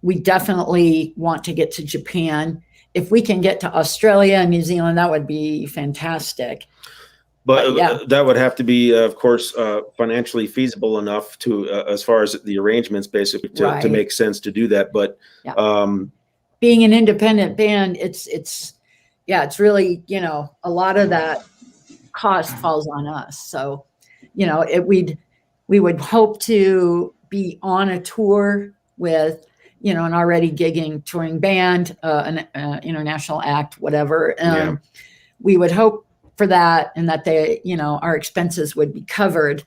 We definitely want to get to Japan. If we can get to Australia and New Zealand, that would be fantastic. But yeah, that would have to be, of course, financially feasible enough to, as far as the arrangements, basically, to Right. make sense to do that. But Yeah. Being an independent band, it's really, you know, a lot of that cost falls on us. So, you know, we would hope to be on a tour with, you know, an already gigging touring band, an international act, whatever. We would hope for that, and that they, you know, our expenses would be covered.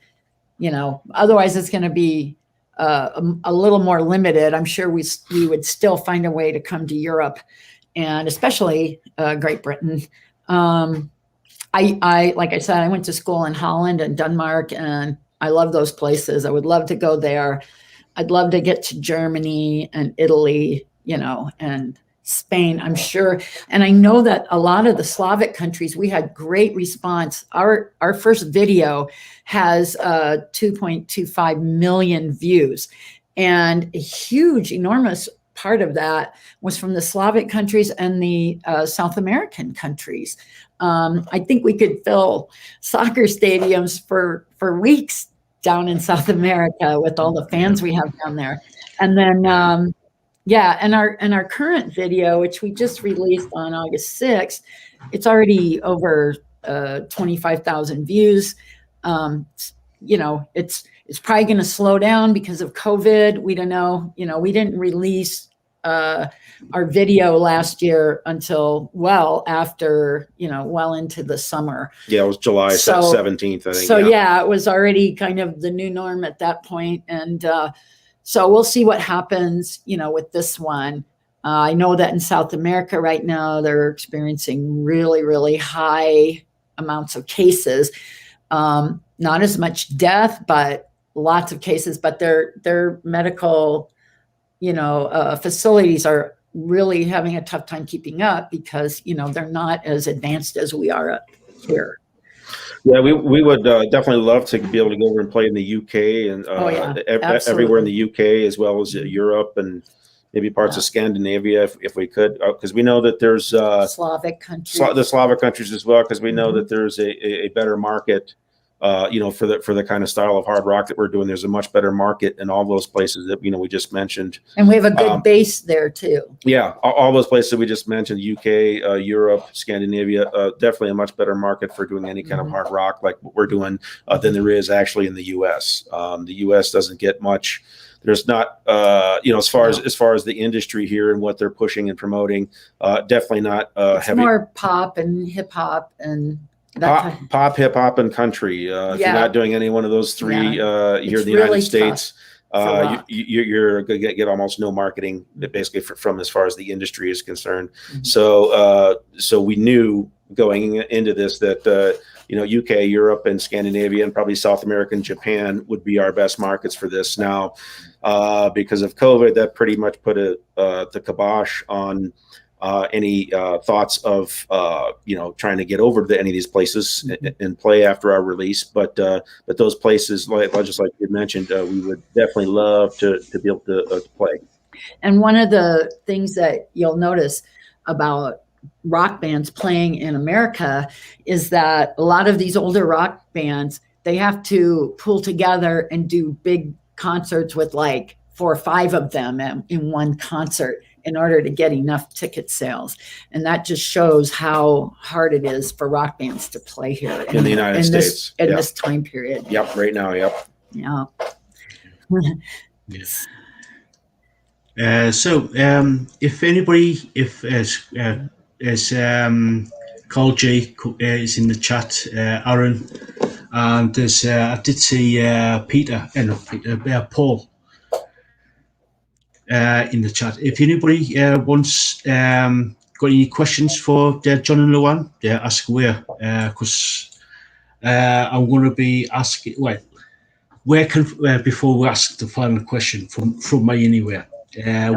You know, otherwise it's going to be a little more limited. I'm sure we would still find a way to come to Europe, and especially Great Britain. I like I said, I went to school in Holland and Denmark, and I love those places. I would love to go there. I'd love to get to Germany and Italy, you know, and Spain, I'm sure. And I know that a lot of the Slavic countries, we had great response. Our first video has 2.25 million views, and a huge, enormous part of that was from the Slavic countries and the South American countries. I think we could fill soccer stadiums for weeks down in South America with all the fans we have down there. And then, and our current video, which we just released on August 6th, it's already over 25,000 views. You know, it's probably going to slow down because of COVID. We don't know. You know, we didn't release our video last year until well after, you know, well into the summer. Yeah, it was July 17th, I think. So yeah, it was already kind of the new norm at that point. And so we'll see what happens, you know, with this one. I know that in South America right now, they're experiencing really, really high amounts of cases. Not as much death, but lots of cases. But their medical, you know, facilities are really having a tough time keeping up because, you know, they're not as advanced as we are up here. Yeah, we would definitely love to be able to go over and play in the UK and everywhere in the UK, as well as Europe and maybe parts of Scandinavia if we could, because we know that there's Slavic countries, the Slavic countries as well, because we know that there's a better market. You know, for the kind of style of hard rock that we're doing, there's a much better market in all those places that, you know, we just mentioned. And we have a good base there too. Yeah, all those places that we just mentioned, UK, Europe, Scandinavia, definitely a much better market for doing any kind of hard rock like what we're doing than there is actually in the US. The US doesn't get much. There's not, you know, as far as the industry here and what they're pushing and promoting, definitely not it's heavy. More pop and hip hop and pop, hip hop, and country. If you're not doing any one of those three here in the United States, you're going to get almost no marketing, basically, from as far as the industry is concerned. So we knew going into this that you know, UK, Europe, and Scandinavia, and probably South America and Japan would be our best markets for this. Now, because of COVID, that pretty much put the kibosh on any thoughts of you know, trying to get over to any of these places and play after our release, but those places, just like you mentioned, we would definitely love to be able to play. And one of the things that you'll notice about rock bands playing in America is that a lot of these older rock bands, they have to pull together and do big concerts with like 4 or 5 of them in one concert in order to get enough ticket sales. And that just shows how hard it is for rock bands to play here in the United States in this time period. Yep, right now, yep. Yeah. Yes. So if anybody, as Carl J is in the chat, Aaron, and there's I did see Paul in the chat. If anybody wants got any questions for John and Luanne, ask away, because I'm going to be asking. Well, where can before we ask the final question from me anywhere,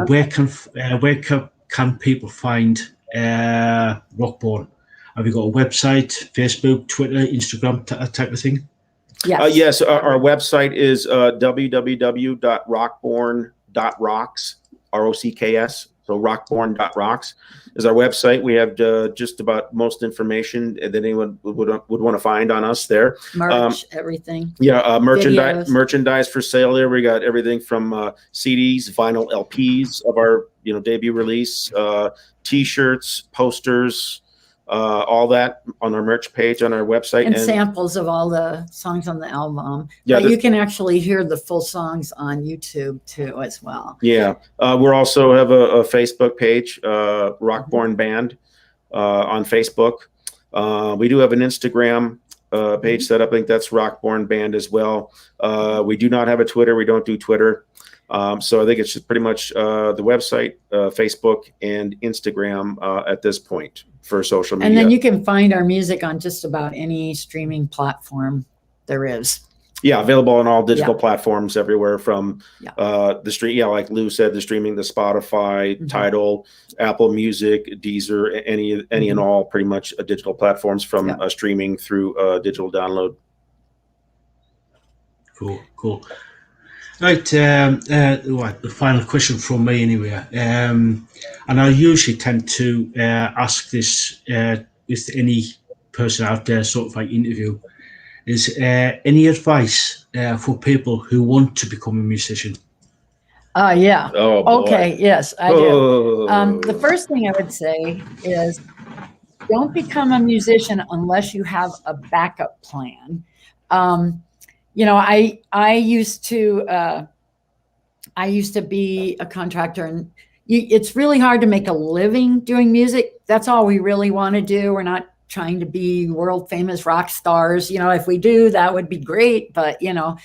where can people find Rockborn, Have you got a website, Facebook, Twitter, Instagram, type of thing? Yes. Yes, our website is www.rockborn.rocks, ROCKS. So rockborn.rocks is our website. We have just about most information that anyone would want to find on us there. Merch, everything. Yeah, Videos. merchandise for sale there. We got everything from CDs, vinyl LPs of our debut release, T-shirts, posters, all that on our merch page on our website, and samples of all the songs on the album. Yeah, but you can actually hear the full songs on YouTube too as well. Yeah, we also have a Facebook page, Rockborn Band, on Facebook. We do have an Instagram page set up. I think that's Rockborn Band as well. We do not have a Twitter. We don't do Twitter. So I think it's just pretty much the website, Facebook, and Instagram at this point for social media. And then you can find our music on just about any streaming platform there is. Yeah, available on all digital platforms everywhere from the stream. Yeah, like Lou said, the streaming, the Spotify, Tidal, Apple Music, Deezer, any and all pretty much digital platforms from streaming through digital download. Cool. Right, the final question from me anyway. And I usually tend to ask this with any person out there, sort of like interview, is any advice for people who want to become a musician? Yeah. Oh, boy. Okay. Yes, I do. The first thing I would say is don't become a musician unless you have a backup plan. I used to be a contractor, and it's really hard to make a living doing music. That's all we really want to do. We're not trying to be world famous rock stars. If we do, that would be great. But the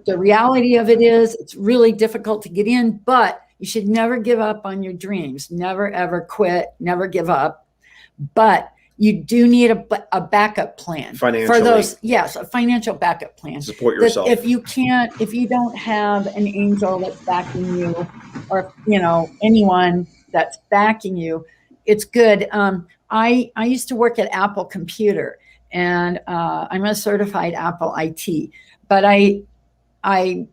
reality of it is it's really difficult to get in, but you should never give up on your dreams. Never, ever quit, never give up. But you do need a backup plan for those. Yes, a financial backup plan. Support yourself. If you don't have an angel that's backing you, or anyone that's backing you, it's good. I used to work at Apple Computer, and I'm a certified Apple IT. But I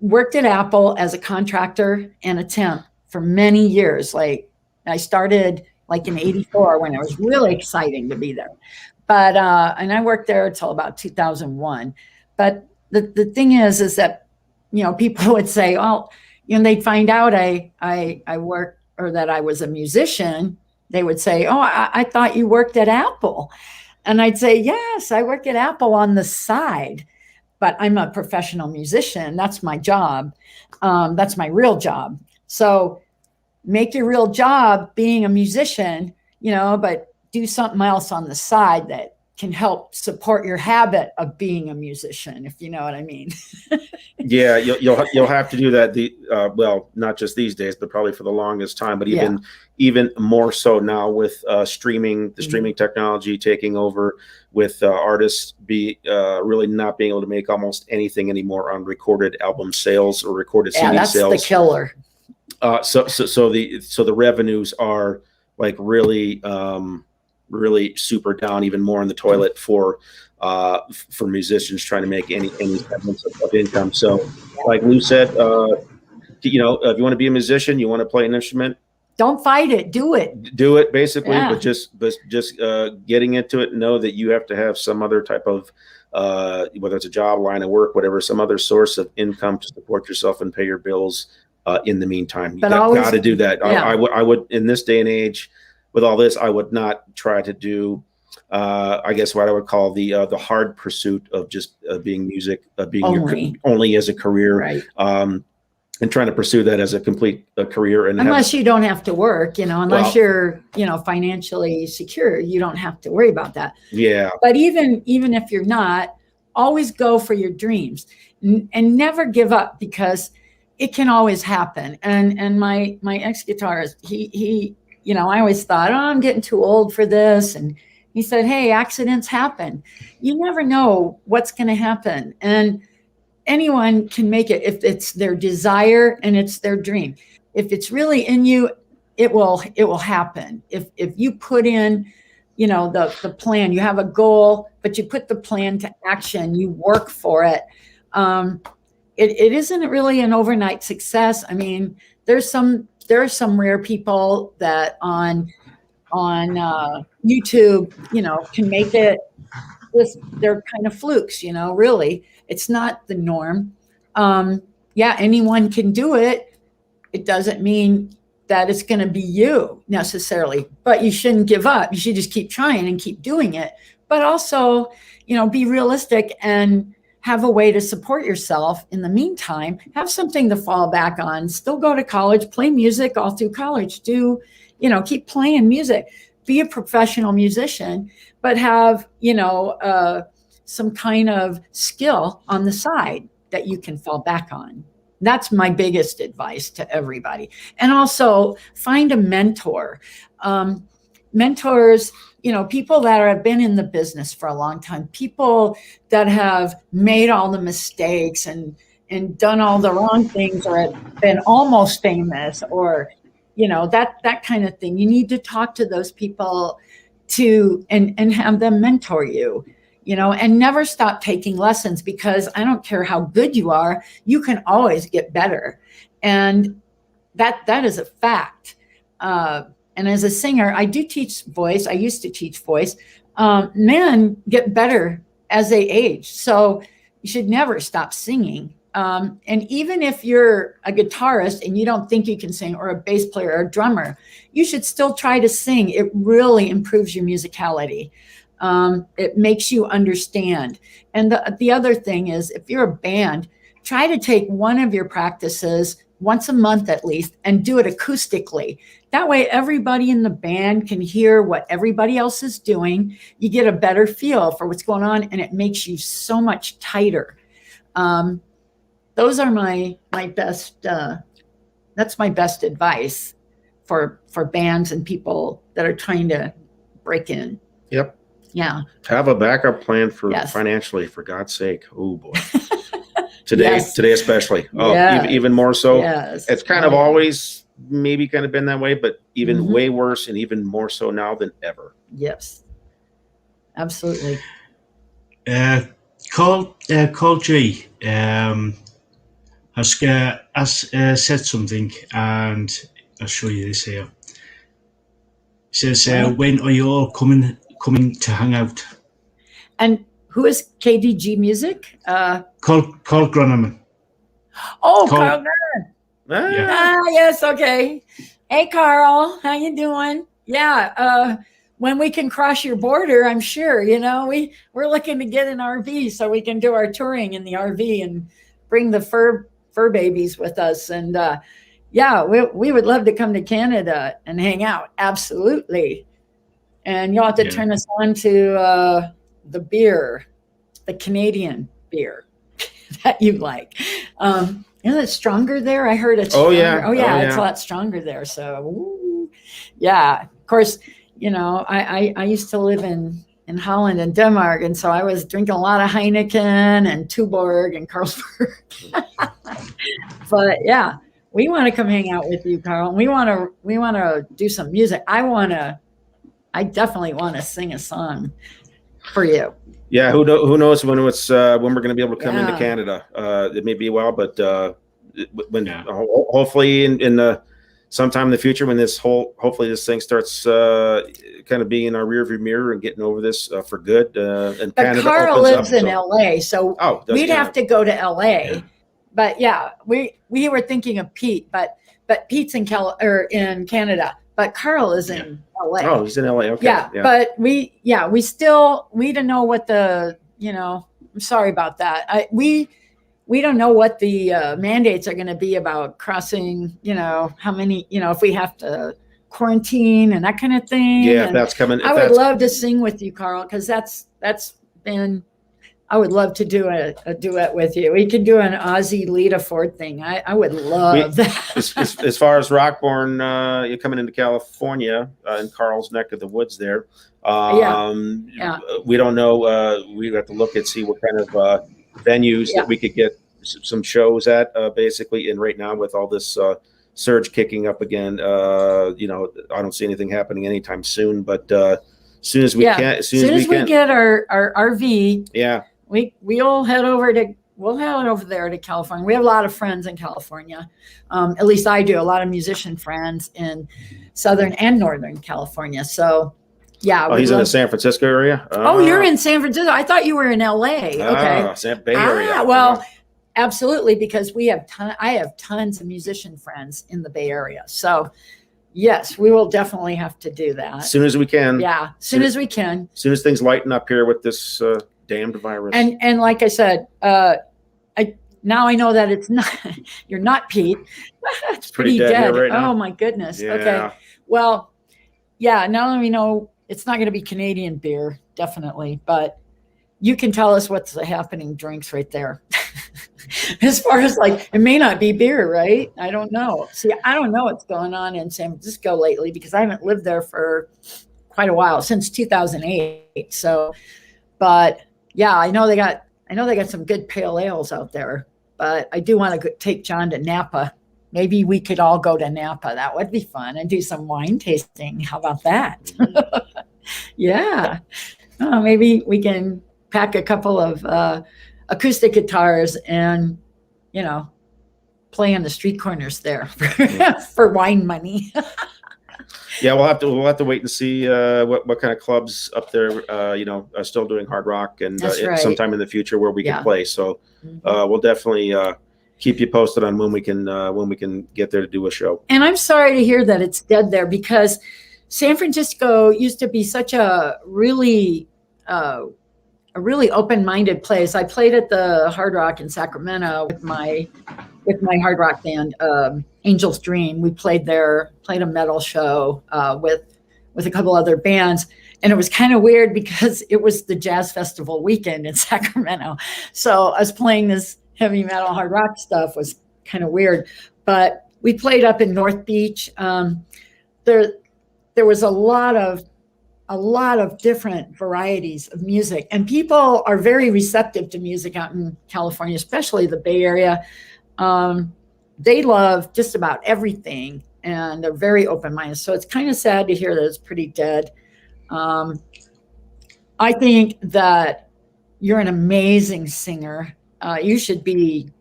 worked at Apple as a contractor and a temp for many years. Like I started in '84 when it was really exciting to be there. But and I worked there until about 2001. But the thing is that people would say, well, they'd find out I work, or that I was a musician. They would say, oh, I thought you worked at Apple. And I'd say, yes, I work at Apple on the side, but I'm a professional musician. That's my job. That's my real job. So make your real job being a musician, but do something else on the side that can help support your habit of being a musician, if you know what I mean. Yeah, you'll have to do that. Well, not just these days, but probably for the longest time. But even more so now with streaming, the streaming technology taking over, with artists really not being able to make almost anything anymore on recorded album sales or recorded CD that's sales. The killer. So the revenues are like really super down, even more in the toilet for musicians trying to make any semblance of income. So, like Lou said, if you want to be a musician, you want to play an instrument, don't fight it. Do it. Do it, basically. Yeah. But just getting into it, know that you have to have some other type of whether it's a job, line of work, whatever, some other source of income to support yourself and pay your bills. In the meantime, you got to do that. Yeah. I would in this day and age, with all this, I would not try to do, I guess, what I would call the hard pursuit of just being music, being only as a career, right. And trying to pursue that as a complete career. And unless you don't have to work, unless you're, financially secure, you don't have to worry about that. Yeah. But even if you're not, always go for your dreams and never give up, because it can always happen. And my ex-guitarist, he I always thought, oh, I'm getting too old for this. And he said, hey, accidents happen. You never know what's going to happen. And anyone can make it if it's their desire and it's their dream. If it's really in you, it will happen. If you put in the plan. You have a goal, but you put the plan to action. You work for it. It isn't really an overnight success. I mean, there are some rare people that on YouTube, can make it. They're kind of flukes, really. It's not the norm. Anyone can do it. It doesn't mean that it's going to be you necessarily, but you shouldn't give up. You should just keep trying and keep doing it. But also, be realistic and have a way to support yourself in the meantime. Have something to fall back on. Still go to college, play music all through college. Keep playing music. Be a professional musician, but have, some kind of skill on the side that you can fall back on. That's my biggest advice to everybody. And also find a mentor. Mentors, people that have been in the business for a long time, people that have made all the mistakes and done all the wrong things, or have been almost famous, or, that kind of thing. You need to talk to those people and have them mentor you. And never stop taking lessons, because I don't care how good you are, you can always get better. And that is a fact. And as a singer, I do teach voice. I used to teach voice. Men get better as they age. So you should never stop singing. And even if you're a guitarist and you don't think you can sing, or a bass player or a drummer, you should still try to sing. It really improves your musicality. It makes you understand. And the other thing is, if you're a band, try to take one of your practices once a month at least and do it acoustically. That way everybody in the band can hear what everybody else is doing. You get a better feel for what's going on, and it makes you so much tighter. Those are my best, that's my best advice for bands and people that are trying to break in. Yep. Yeah. Have a backup plan for financially, for God's sake. Oh boy. Today especially. Oh, even more so. Yes. It's kind of always maybe kind of been that way, but even way worse, and even more so now than ever. Yes. Absolutely. Carl G has said something, and I'll show you this here. He says, when are you all coming to hang out? And who is KDG Music? Carl Groneman. Oh, Carl Groneman. Yes, okay. Hey, Carl, how you doing? Yeah, when we can cross your border, I'm sure, we're looking to get an RV so we can do our touring in the RV and bring the fur babies with us. And we would love to come to Canada and hang out. Absolutely. And you'll have to turn us on to the beer, the Canadian beer that you like. Isn't it stronger there? I heard it's stronger. It's a lot stronger there. So, of course, I used to live in Holland and Denmark, and so I was drinking a lot of Heineken and Tuborg and Carlsberg. But we want to come hang out with you, Carl. We want to do some music. I definitely want to sing a song for you. Yeah, who knows when we're going to be able to come into Canada? It may be a while, but hopefully in sometime in the future, when hopefully this thing starts kind of being in our rearview mirror and getting over this for good. And but Canada Carl lives in LA, so we'd have to go to LA. Yeah. But we were thinking of Pete, but Pete's in Canada, but Carl is in LA. Oh, he's in LA. Okay. Yeah. But we don't know what I'm sorry about that. We don't know what the mandates are going to be about crossing, how many, if we have to quarantine and that kind of thing. Yeah, and that's coming. I would love to sing with you, Carl, because that's been, I would love to do a duet with you. We could do an Ozzy Lita Ford thing. I would love that. As far as Rockborn, you're coming into California in Carl's neck of the woods there. We don't know. We have to look and see what kind of venues that we could get some shows at, basically. And right now, with all this surge kicking up again, I don't see anything happening anytime soon. But soon as we Yeah. can. As soon as we get our RV, Yeah. we'll head over there to California. We have a lot of friends in California. At least I do. A lot of musician friends in Southern and Northern California. So, yeah. Oh, he's in the San Francisco area. Oh, you're in San Francisco. I thought you were in LA. Okay. Bay Area. Well, absolutely, because I have tons of musician friends in the Bay Area. So, yes, we will definitely have to do that. As soon as we can. Yeah, as soon as we can. As soon as things lighten up here with this damned virus. And like I said, now I know that it's not. You're not Pete. It's pretty dead right now. Oh my goodness. Yeah. Okay. Well, yeah. Now that we know it's not going to be Canadian beer, definitely, but you can tell us what's the happening drinks right there. As far as like, it may not be beer, right? I don't know. See, I don't know what's going on in San Francisco lately because I haven't lived there for quite a while, since 2008. So, but yeah, I know they got some good pale ales out there, but I do want to take John to Napa. Maybe we could all go to Napa. That would be fun, and do some wine tasting. How about that? Yeah. Oh, maybe we can pack a couple of acoustic guitars and, play on the street corners there for wine money. Yeah, we'll have to wait and see what kind of clubs up there are still doing hard rock, and Right. sometime in the future where we can play. So we'll definitely keep you posted on when we can get there to do a show. And I'm sorry to hear that it's dead there, because San Francisco used to be such a really open-minded place. I played at the Hard Rock in Sacramento with my hard rock band, Angel's Dream. We played there, played a metal show with a couple other bands. And it was kind of weird because it was the Jazz Festival weekend in Sacramento. So us playing this heavy metal hard rock stuff was kind of weird. But we played up in North Beach. There was a lot of different varieties of music, and people are very receptive to music out in California, especially the Bay Area. They love just about everything, and they're very open-minded. So it's kind of sad to hear that it's pretty dead. I think that you're an amazing singer. You should be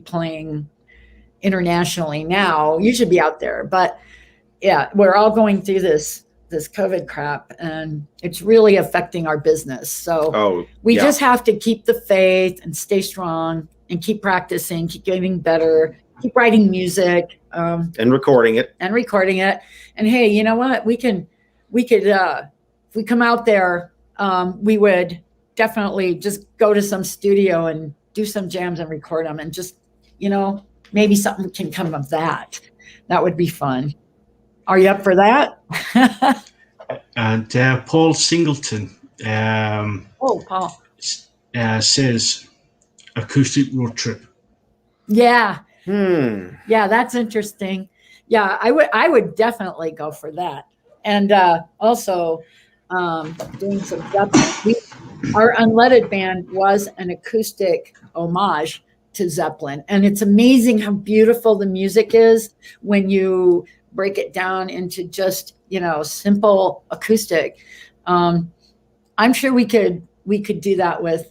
playing internationally now. You should be out there. But yeah, we're all going through this COVID crap, and it's really affecting our business. So we just have to keep the faith and stay strong and keep practicing, keep getting better, keep writing music, and recording it. And hey, you know what? We could, if we come out there, we would definitely just go to some studio and do some jams and record them, and just, maybe something can come of that. That would be fun. Are you up for that? And Paul Singleton Paul. says acoustic road trip. Yeah. Yeah, that's interesting. Yeah, I would definitely go for that. And also doing some Zeppelin. Our Unleaded band was an acoustic homage to Zeppelin. And it's amazing how beautiful the music is when you break it down into just, simple acoustic. I'm sure we could do that with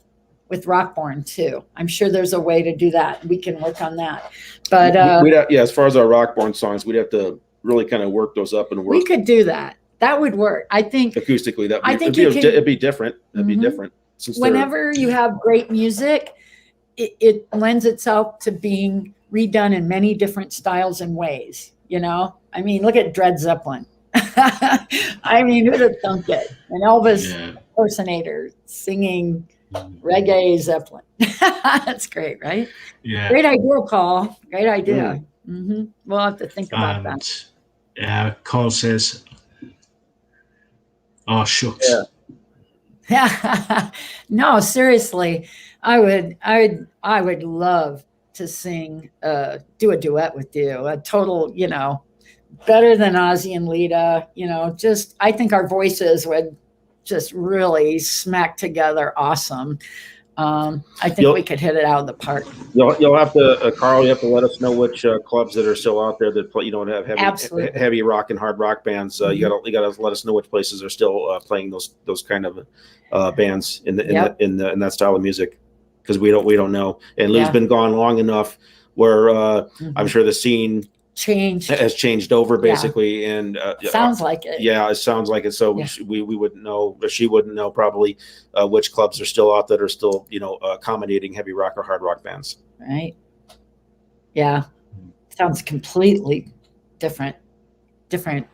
Rockborn too. I'm sure there's a way to do that. We can work on that. But as far as our Rockborn songs, we'd have to really kind of work those up and work. We could do that. That would work. I think acoustically, it'd be different. It'd be different. Whenever you have great music, it lends itself to being redone in many different styles and ways. I mean, look at Dred Zeppelin. I mean, who'd have thunk it? An Elvis impersonator singing reggae Zeppelin. That's great, right? Yeah. Great idea, Paul. Great idea. We'll have to think about that. Carl says, "Oh shucks." Yeah. No, seriously, I would love to sing, do a duet with you. A total, better than Ozzy and Lita. I think our voices would just really smack together. Awesome. I think You'll- we could hit it out of the park. You'll have to, Carl. You have to let us know which clubs that are still out there that play, have Absolutely. heavy rock and hard rock bands. You gotta let us know which places are still playing those kind of bands in that style of music, because we don't know. And Lou's been gone long enough where I'm sure the scene has changed over basically, and sounds like it. Yeah, it sounds like it. So we wouldn't know, or she wouldn't know probably which clubs are still out that are still accommodating heavy rock or hard rock bands. Right. Yeah. Sounds completely different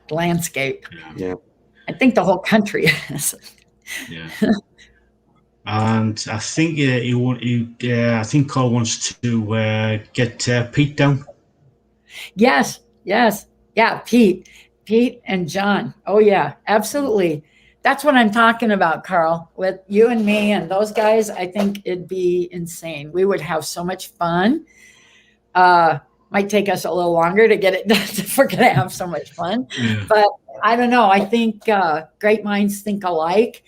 landscape. Yeah. I think the whole country is. Yeah. And I think I think Carl wants to get Pete down. Yes. Yeah, Pete and John. Oh yeah, absolutely. That's what I'm talking about, Carl. With you and me and those guys, I think it'd be insane. We would have so much fun. Might take us a little longer to get it done if we're gonna have so much fun. Yeah. But I don't know. I think great minds think alike.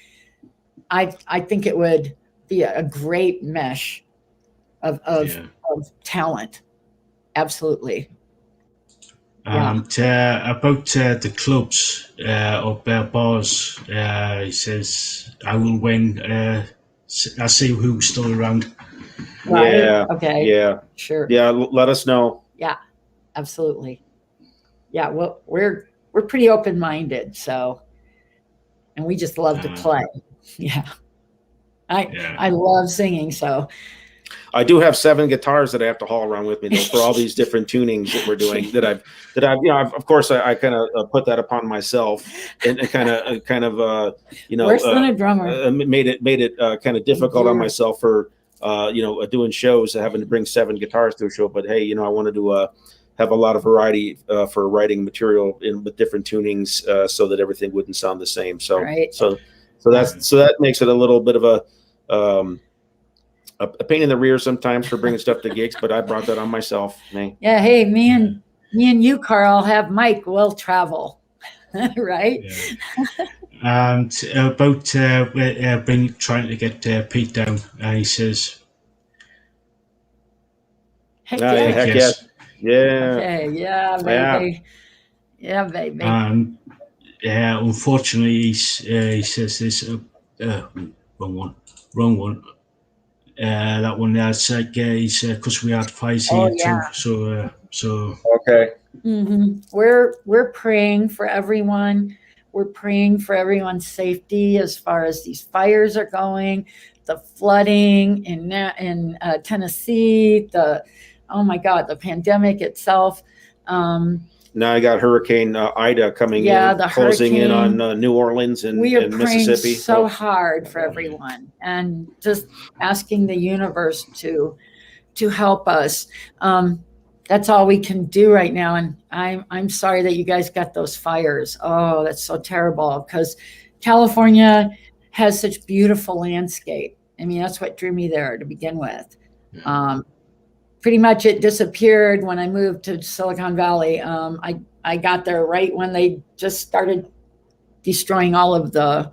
I think it would be a great mesh of talent. Absolutely. And about the clubs or bars, he says, I will win. I see who's still around. Right? Yeah. Okay. Yeah. Sure. Yeah. Let us know. Yeah. Absolutely. Yeah. Well, we're pretty open-minded, so, and we just love to play. Yeah. I love singing, so. I do have 7 guitars that I have to haul around with me, though, for all these different tunings that we're doing. That I've of course I kind of put that upon myself, and kind of worse than a drummer. Made it kind of difficult on myself for doing shows, having to bring 7 guitars to a show. But hey, I wanted to have a lot of variety for writing material with different tunings, so that everything wouldn't sound the same. So so that makes it a little bit of a pain in the rear sometimes for bringing stuff to gigs, but I brought that on myself. Yeah. Hey, me and you, Carl, have Mike. We'll travel, right? Yeah. And about trying to get Pete down, and he says, Heck yes. Yeah. Okay. Yeah, baby. Yeah, baby. And unfortunately, he says this. Wrong one. That one there, it's like he's because we had fires here too. So okay. We're praying for everyone. We're praying for everyone's safety as far as these fires are going, the flooding in Tennessee, oh my God, the pandemic itself. Now I got Hurricane Ida coming in, closing in on New Orleans and Mississippi. So hard for everyone, and just asking the universe to help us. That's all we can do right now. And I'm sorry that you guys got those fires. Oh, that's so terrible, because California has such beautiful landscape. I mean, that's what drew me there to begin with. Pretty much it disappeared when I moved to Silicon Valley. I got there right when they just started destroying all of the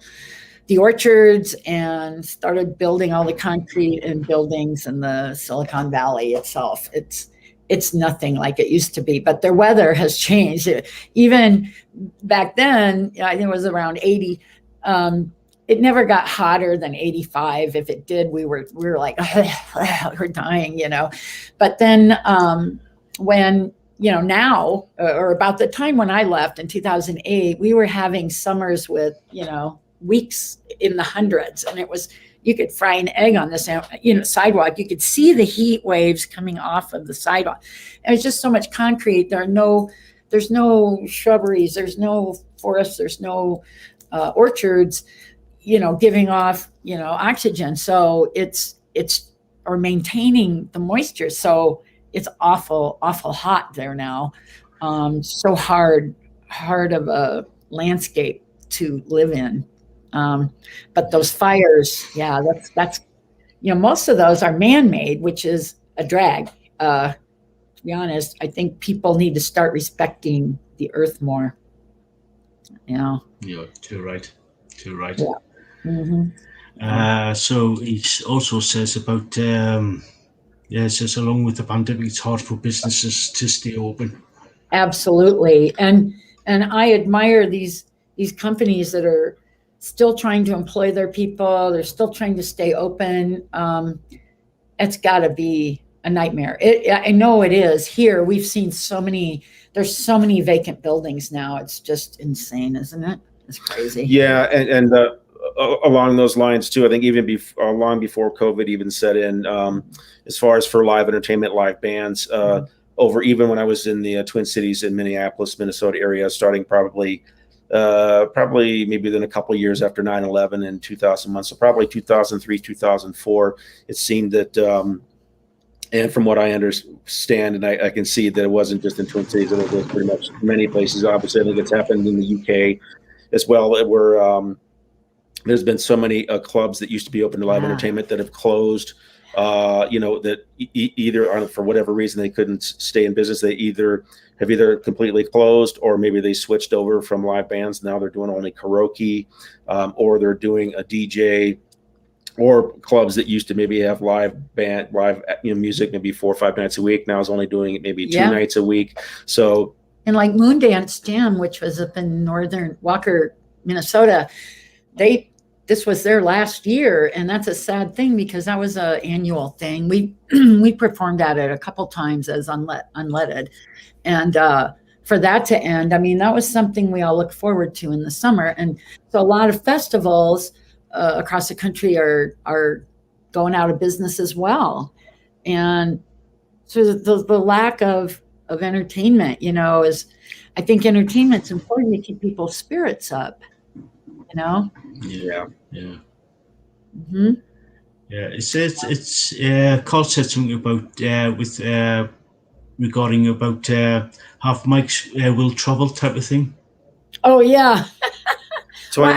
orchards and started building all the concrete and buildings in the Silicon Valley itself. It's nothing like it used to be, but their weather has changed. Even back then, I think it was around 80. It never got hotter than 85. If it did, we were like, we're dying, But then when, now, or about the time when I left in 2008, we were having summers with, weeks in the hundreds. And you could fry an egg on the sidewalk. You could see the heat waves coming off of the sidewalk. And it's just so much concrete. There's no shrubberies. There's no forests. There's no orchards, giving off, oxygen. So it's or maintaining the moisture. So it's awful hot there now. So hard of a landscape to live in. But those fires, that's most of those are man-made, which is a drag. To be honest, I think people need to start respecting the earth more. Yeah, too right. Yeah. So he also says about yeah, it says along with the pandemic, it's hard for businesses to stay open. Absolutely. And I admire these companies that are still trying to employ their people. They're still trying to stay open. It's got to be a nightmare. I know it is. Here, we've seen there's so many vacant buildings now. It's just insane, isn't it? It's crazy. Yeah, and along those lines too, I think even long before COVID even set in, as far as for live entertainment, live bands, over even when I was in the Twin Cities in Minneapolis, Minnesota area, starting probably maybe within a couple of years after 9/11 in 2001, so probably 2003, 2004, it seemed that, and from what I understand, and I can see that it wasn't just in Twin Cities, it was pretty much many places. Obviously, I think it's happened in the UK as well, where there's been so many clubs that used to be open to live entertainment that have closed. That either for whatever reason they couldn't stay in business. They have either completely closed, or maybe they switched over from live bands. Now they're doing only karaoke, or they're doing a DJ, or clubs that used to maybe have live music maybe 4 or 5 nights a week. Now is only doing it maybe 2 nights a week. So, and like Moondance Jam, which was up in northern Walker, Minnesota, this was their last year, and that's a sad thing because that was an annual thing. We performed at it a couple times as unleaded, and for that to end, I mean, that was something we all look forward to in the summer. And so a lot of festivals across the country are going out of business as well, and so the lack of entertainment, is, I think entertainment's important to keep people's spirits up. Yeah. Mm-hmm. Yeah, it says it's Carl said something about with regarding about half mics will travel type of thing. Oh yeah. 20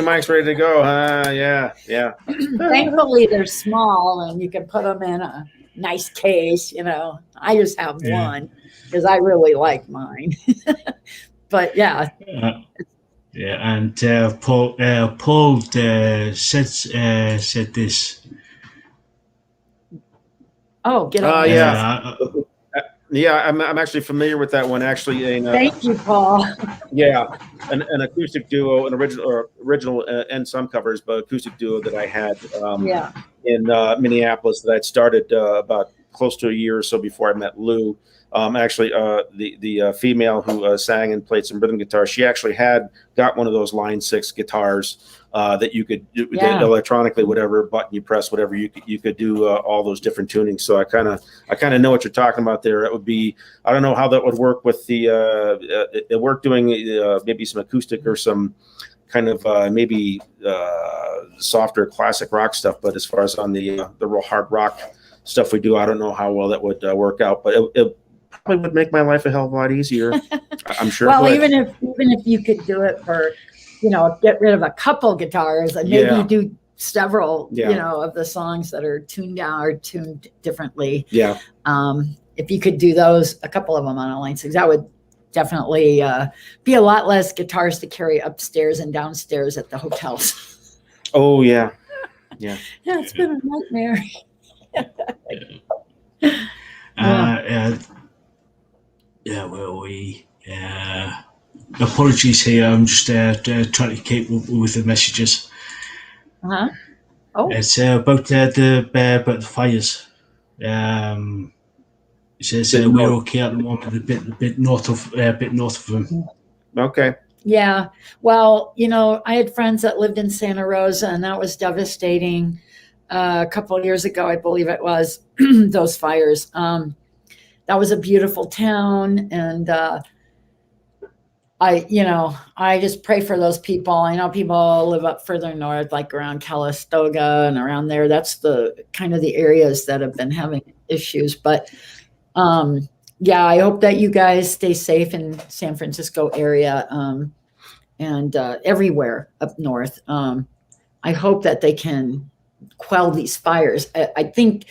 mics ready to go, huh? Yeah. Thankfully they're small and you can put them in a nice case. I just have one because I really like mine. But yeah. Yeah, and Paul said this. Oh, get on. Yeah, I'm actually familiar with that one. Actually, thank you, Paul. Yeah, an acoustic duo, an original, and some covers, but acoustic duo that I had in Minneapolis that I'd started about close to a year or so before I met Lou. Actually, the female who sang and played some rhythm guitar, she actually had got one of those Line 6 guitars that you could do electronically, whatever button you press, whatever you could do all those different tunings. So I kind of know what you're talking about there. It would be, I don't know how that would work with it worked doing maybe some acoustic or some kind of maybe softer classic rock stuff. But as far as on the real hard rock stuff we do, I don't know how well that would work out. But it probably would make my life a hell of a lot easier. I'm sure. Well, even if you could do it for, get rid of a couple guitars and maybe do several, of the songs that are tuned down or tuned differently. Yeah. If you could do those, a couple of them on a Line 6, that would definitely be a lot less guitars to carry upstairs and downstairs at the hotels. Oh yeah. Yeah. Yeah, it's been a nightmare. Well, apologies here. I'm just trying to keep up with the messages. Uh-huh. Oh. It's about the fires. It says we're okay at the moment. A bit north of them. Okay. Yeah. Well, I had friends that lived in Santa Rosa, and that was devastating. A couple of years ago, I believe it was, those fires. That was a beautiful town, and I just pray for those people. I know people live up further north, like around Calistoga and around there. That's the kind of the areas that have been having issues. But I hope that you guys stay safe in San Francisco area and everywhere up north. I hope that they can quell these fires. I think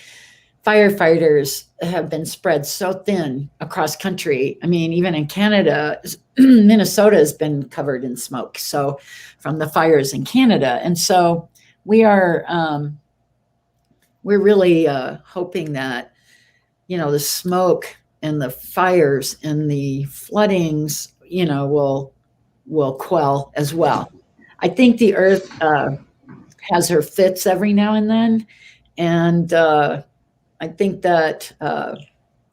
firefighters have been spread so thin across country. I mean, even in Canada, Minnesota has been covered in smoke. So from the fires in Canada. And so we are we're really hoping that, you know, the smoke and the fires and the floodings, you know, will quell as well. I think the earth has her fits every now and then, and I think that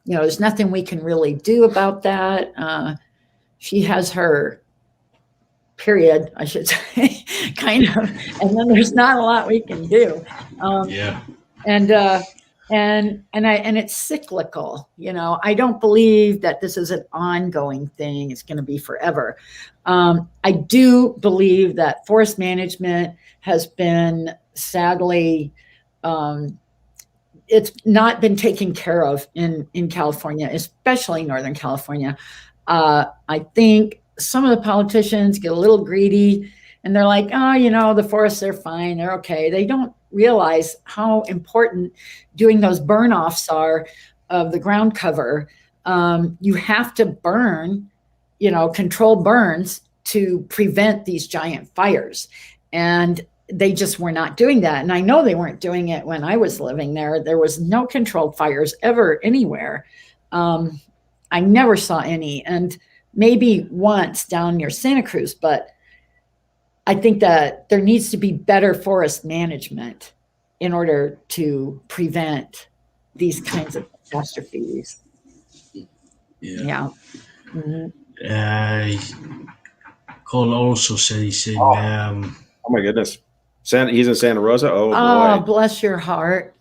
you know, there's nothing we can really do about that. She has her period, I should say, kind of, and then there's not a lot we can do. Yeah. And it's cyclical. You know, I don't believe that this is an ongoing thing. It's going to be forever. I do believe that forest management has been sadly, it's not been taken care of in California, especially Northern California. I think some of the politicians get a little greedy and they're like, oh, you know, the forests are fine, they're okay. They don't realize how important doing those burn offs are of the ground cover. You have to burn, you know, control burns to prevent these giant fires. And they just were not doing that. And I know they weren't doing it when I was living there. There was no controlled fires ever anywhere. I never saw any. And maybe once down near Santa Cruz, but I think that there needs to be better forest management in order to prevent these kinds of catastrophes. Yeah. Mm-hmm. Cole also said he's in. Oh my goodness, he's in Santa Rosa. Oh boy. Bless your heart.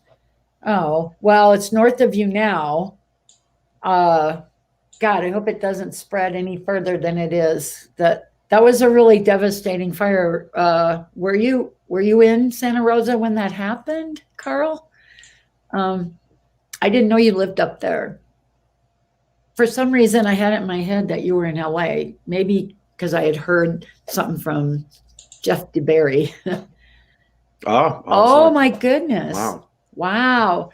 Oh well, it's north of you now. God, I hope it doesn't spread any further than it is. That was a really devastating fire. Were you in Santa Rosa when that happened, Carl? I didn't know you lived up there. For some reason, I had it in my head that you were in LA. Maybe because I had heard something from Jeff DeBerry. Oh my goodness! Wow,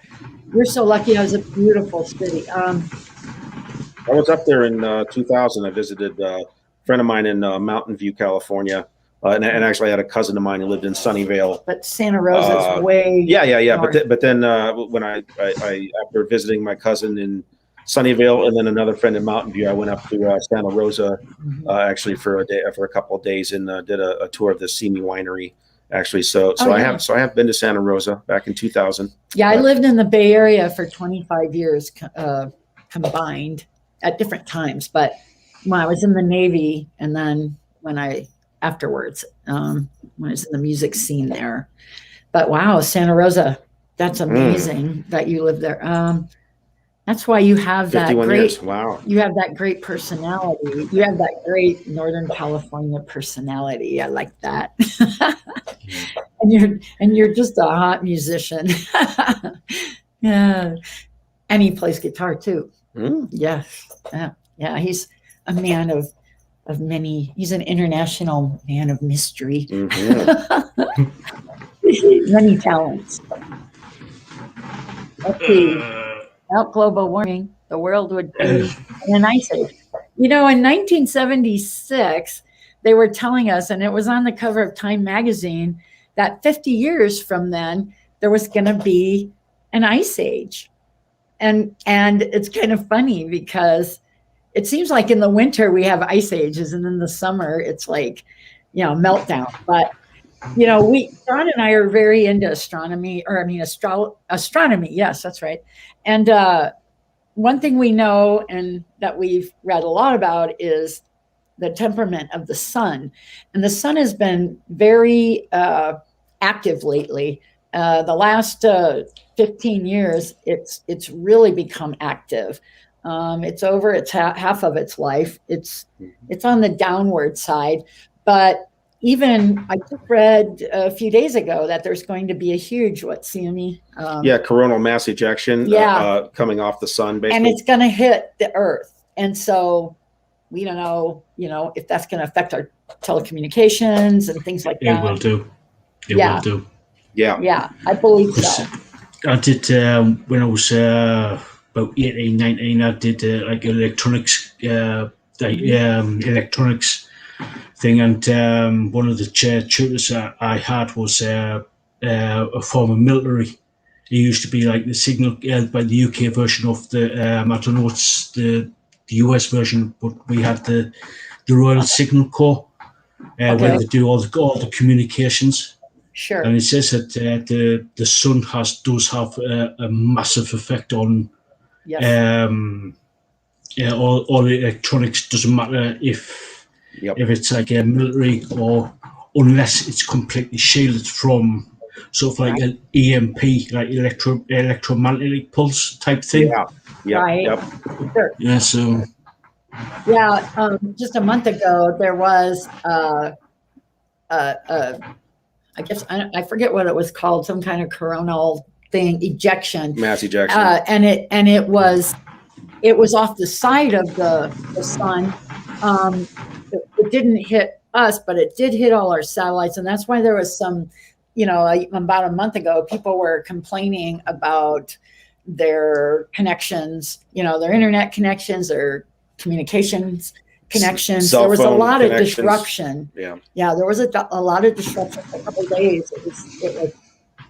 you're so lucky. It was a beautiful city. I was up there in 2000. I visited a friend of mine in Mountain View, California, and actually I had a cousin of mine who lived in Sunnyvale. But Santa Rosa is way north. But then when I after visiting my cousin in Sunnyvale and then another friend in Mountain View, I went up to Santa Rosa actually for a couple of days and did a tour of the Simi Winery. Actually, I have been to Santa Rosa back in 2000. Yeah, I lived in the Bay Area for 25 years combined at different times, but when I was in the Navy and then afterwards, when I was in the music scene there. But wow, Santa Rosa, that's amazing that you live there. That's why you have that great, years. Wow. You have that great personality. You have that great Northern California personality. I like that. and you're just a hot musician. Yeah. And he plays guitar too. Yes. Yeah. He's a man of many. He's an international man of mystery. Many talents. Let's see. Without global warming, the world would be in an ice age. You know, in 1976, they were telling us, and it was on the cover of Time magazine, that 50 years from then, there was going to be an ice age. And it's kind of funny because it seems like in the winter we have ice ages, and in the summer it's like, you know, meltdown. But you know, John and I are very into astronomy. Yes, that's right. And one thing we know and that we've read a lot about is the temperament of the sun. And the sun has been very active lately. The last 15 years, it's really become active. It's over its half of its life. It's on the downward side, but even I just read a few days ago that there's going to be a huge CME? Coronal mass ejection coming off the sun, basically. And it's going to hit the earth. And so we don't know, you know, if that's going to affect our telecommunications and things like that. It will do. It will do. Yeah. Yeah, I believe so. I did, when I was about 18, 19, I did like electronics, electronics thing, and one of the tutors I had was a former military. It used to be like the signal by the UK version of the I don't know what's the US version, but we had the Royal Signal Corps where Okay. they do all the communications. Sure. And it says that the sun does have a massive effect on Yes. all the electronics. Doesn't matter if it's like a military or unless it's completely shielded from sort of like an EMP, like electromagnetic pulse type thing. Yeah. Right. Yep. Sure. Yeah. So. Yeah. Just a month ago, there was I guess I forget what it was called, some kind of coronal thing, ejection, Mass ejection, and it was off the side of the sun. It didn't hit us, but it did hit all our satellites, and that's why there was some, about a month ago, people were complaining about their connections, their internet connections, their communications connections. There was a lot of disruption. Yeah, there was a lot of disruption for a couple of days.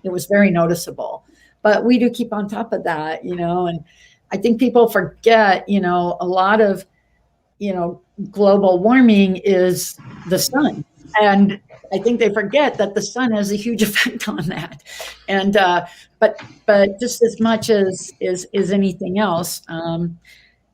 It was very noticeable, but we do keep on top of that, and I think people forget, a lot of, global warming is the sun, and I think they forget that the sun has a huge effect on that, and but just as much as anything else.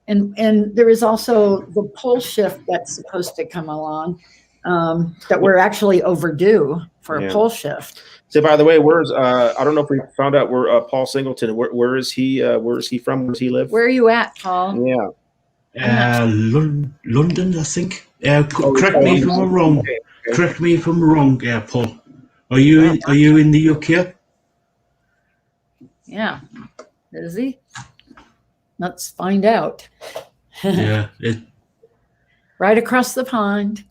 And there is also the pole shift that's supposed to come along, that we're actually overdue for a pole shift. So, by the way, where's I don't know if we found out where Paul Singleton. Where is he? Where is he from? Where does he live? Where are you at, Paul? Yeah, London, I think. Correct me if I'm wrong. Okay. Correct me if I'm wrong, Paul. Are you in the UK? Yeah, is he? Let's find out. Yeah. Right across the pond.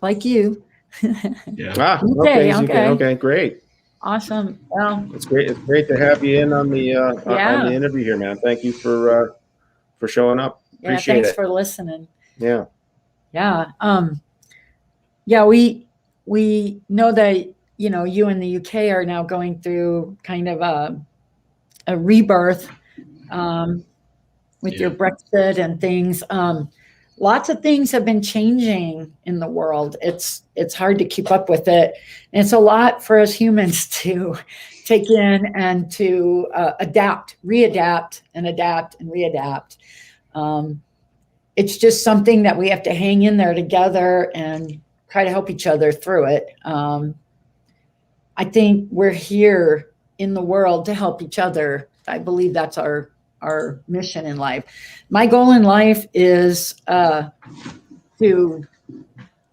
Like you. Yeah. Okay, great. Awesome. Well, It's great. It's great to have you in on the on the interview here, man. Thank you for showing up. Appreciate thanks it. for listening. Yeah. Yeah. We know that, you in the UK are now going through kind of a rebirth with your Brexit and things. Lots of things have been changing in the world. It's hard to keep up with it. And it's a lot for us humans to take in and to adapt, readapt, and adapt and readapt. It's just something that we have to hang in there together and try to help each other through it. I think we're here in the world to help each other. I believe that's our mission in life. My goal in life is to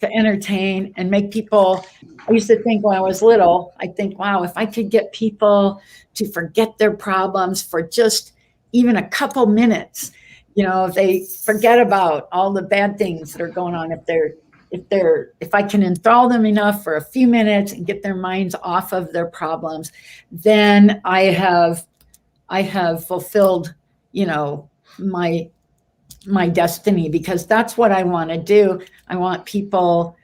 entertain and make people. I used to think when I was little, I think, wow, if I could get people to forget their problems for just even a couple minutes, if they forget about all the bad things that are going on, if I can enthrall them enough for a few minutes and get their minds off of their problems, then I have fulfilled, my destiny, because that's what I want to do. I want people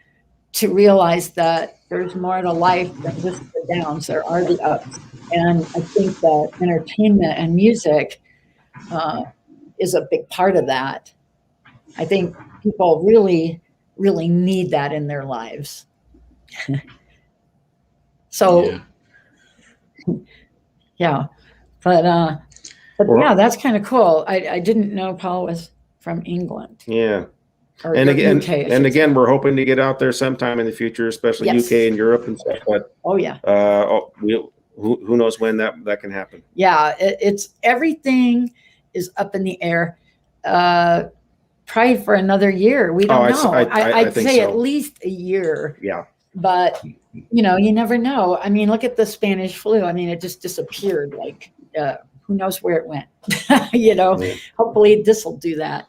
to realize that there's more to life than just the downs. There are the ups. And I think that entertainment and music is a big part of that. I think people really, really need that in their lives. So, yeah. But yeah, that's kind of cool. I didn't know Paul was from England. Yeah. Or And again, UK, we're hoping to get out there sometime in the future, especially UK and Europe and stuff. But who knows when that can happen? Yeah, it's everything is up in the air. Probably for another year. We don't know. I'd say at least a year. Yeah. But you never know. I mean, look at the Spanish flu. I mean, it just disappeared. Like, who knows where it went? Hopefully this will do that.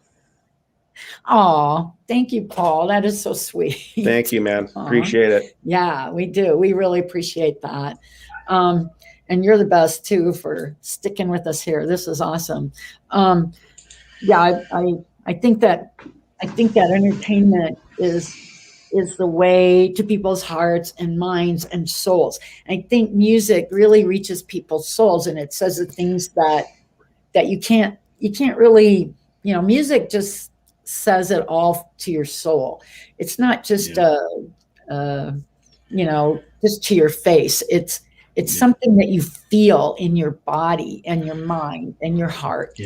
Oh, thank you, Paul. That is so sweet. Thank you, man. Appreciate it. Yeah, we do. We really appreciate that. And you're the best too for sticking with us here. This is awesome. Yeah, I think that entertainment is is the way to people's hearts and minds and souls. And I think music really reaches people's souls, and it says the things that you can't really, music just says it all to your soul. It's not just just to your face. It's something that you feel in your body and your mind and your heart.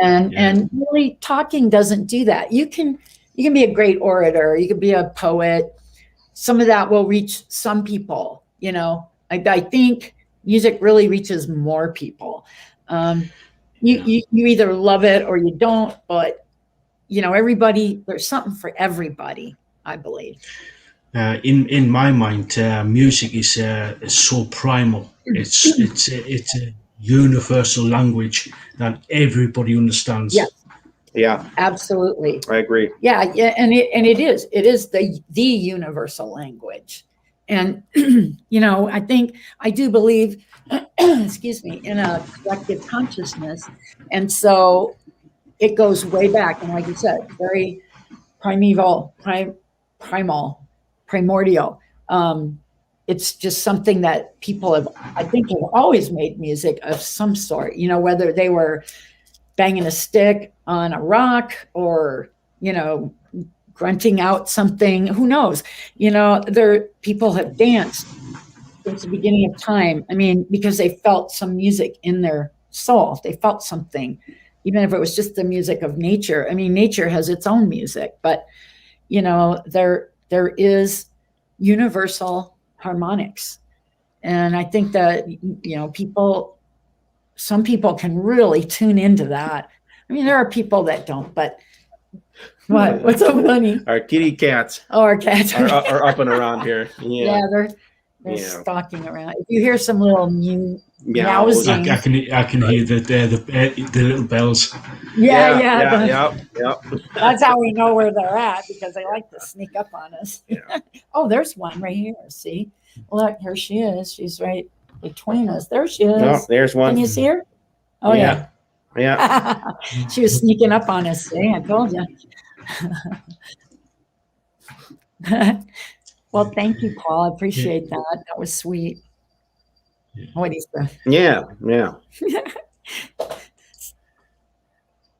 And really talking doesn't do that. You can be a great orator, you can be a poet. Some of that will reach some people, I think music really reaches more people. You either love it or you don't, but there's something for everybody, I believe. In my mind, music is so primal. It's a universal language that everybody understands. Yeah, absolutely. I agree. Yeah, and it is the universal language. And I do believe excuse me, in a collective consciousness. And so it goes way back, and like you said, very primal. It's just something that people have always made music of some sort, whether they were banging a stick on a rock or, grunting out something, who knows, people have danced since the beginning of time. I mean, because they felt some music in their soul. They felt something, even if it was just the music of nature. I mean, nature has its own music, but there is universal harmonics. And I think that, some people can really tune into that. I mean, there are people that don't, but what's so funny? Our kitty cats. Oh, our cats are up and around here. Yeah, they're stalking around. If you hear some little meowsing, I can hear the little bells. Yeah. That's how we know where they're at, because they like to sneak up on us. Yeah. Oh, there's one right here. See, look, here she is. She's right between us. There she is. Oh, there's one. Can you see her? Oh yeah. She was sneaking up on us. See, I told you. Well, thank you, Paul. I appreciate that. That was sweet. What do you say? Yeah.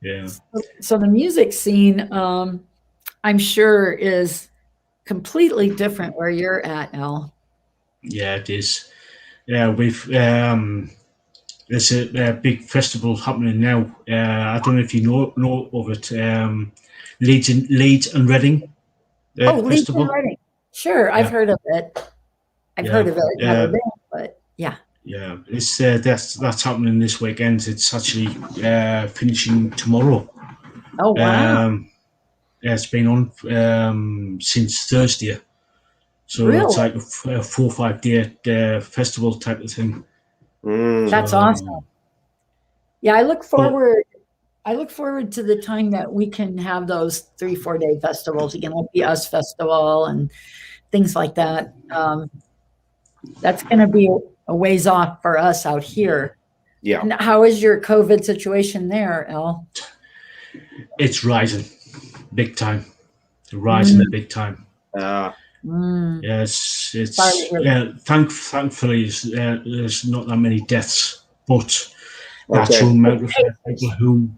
Yeah. So the music scene, I'm sure, is completely different where you're at, El. Yeah, it is. Yeah, there's a big festival happening now. I don't know if you know of it. Leeds and Reading. Leeds and Reading. Sure, I've heard of it. I've heard of it. Never been, but yeah. Yeah, it's that's happening this weekend. It's actually finishing tomorrow. Oh wow! It's been on since Thursday, so really? It's like a 4 or 5 day festival type of thing. That's awesome. Yeah, I look forward to the time that we can have those 3-4 day festivals again, like the US Festival and things like that. That's going to be a ways off for us out here. Yeah. And how is your COVID situation there, El? It's rising big time. Rising big time. Yes, it's thankfully there's not that many deaths, but the actual amount of people who,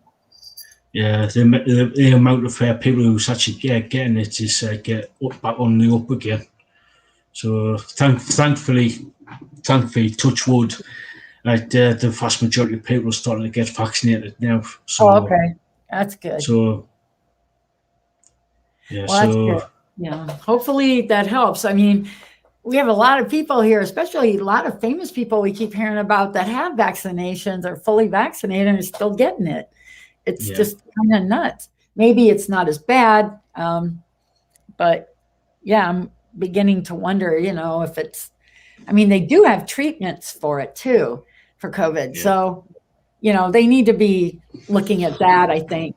the amount of people who's actually getting it is get back on the up again. So thankfully, touch wood, like the vast majority of people are starting to get vaccinated now. So, okay, that's good. So that's good. Yeah, hopefully that helps. I mean, we have a lot of people here, especially a lot of famous people we keep hearing about that have vaccinations or fully vaccinated and are still getting it. It's just kind of nuts. Maybe it's not as bad, but yeah, I'm beginning to wonder, if it's, I mean, they do have treatments for it too, for COVID. Yeah. So, they need to be looking at that, I think,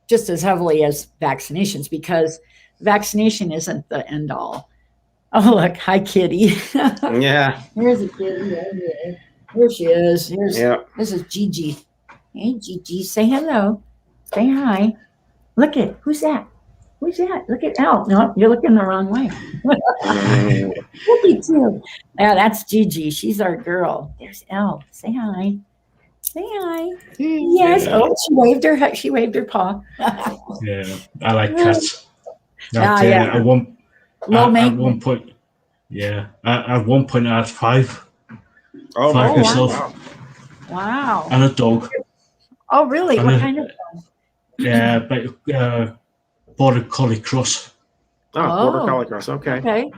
just as heavily as vaccinations, because vaccination isn't the end all. Oh, look, hi, kitty. Yeah. Here's a kitty. Here she is. This is Gigi. Hey, Gigi, say hello. Say hi. Look at, who's that? Who's that? Look at Elle. No, you're looking the wrong way. Look at you. Yeah, that's Gigi. She's our girl. There's Elle. Say hi. Say hi. Yes. Yeah. Oh, she waved her paw. Yeah, I like cats. At, Yeah. Low at one maintenance. point, yeah, at one point I had five Oh five my goodness! myself, Wow. and a dog, Oh, really? and What kind of? border collie cross. Border Oh, collie cross. Okay. okay.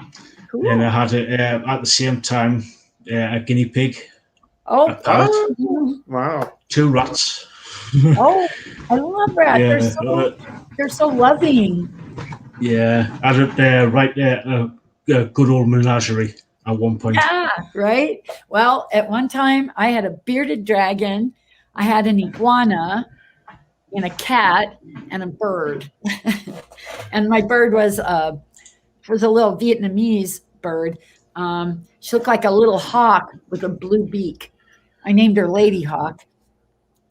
Then I Cool. had at the same time a guinea pig, a Oh, parrot, Wow. two rats. oh, I love that. Yeah, They're so loving. yeah. I had right there a good old menagerie at one point. Yeah, right. Well, at one time I had a bearded dragon, I had an iguana, and a cat, and a bird. And my bird was a little Vietnamese bird. She looked like a little hawk with a blue beak. I named her Lady Hawk.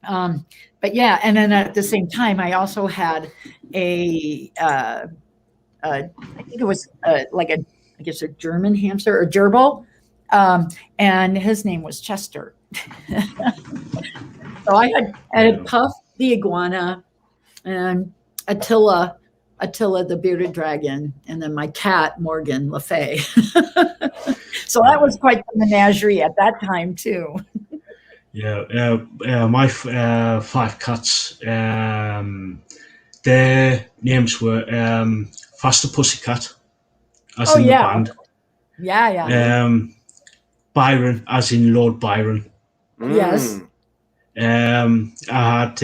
But yeah, and then at the same time, I also had I think it was like I guess a German hamster or gerbil, and his name was Chester. So I had Puff the iguana, and Attila the bearded dragon, and then my cat Morgan Le Fay. So that was quite the menagerie at that time too. Yeah, my five cats. Their names were Faster Pussycat, as Oh in the yeah, band. yeah. Byron, as in Lord Byron. Yes. I had.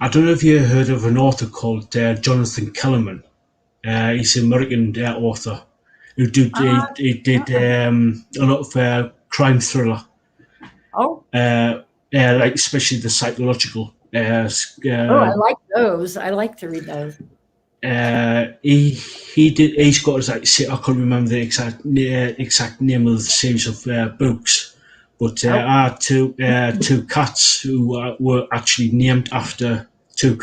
I don't know if you heard of an author called Jonathan Kellerman. He's an American author who did he did a lot of crime thriller. Oh, Like especially the psychological. I like those. I like to read those. He's got his I can't remember the exact name of the series of books, but I had two cats who were actually named after two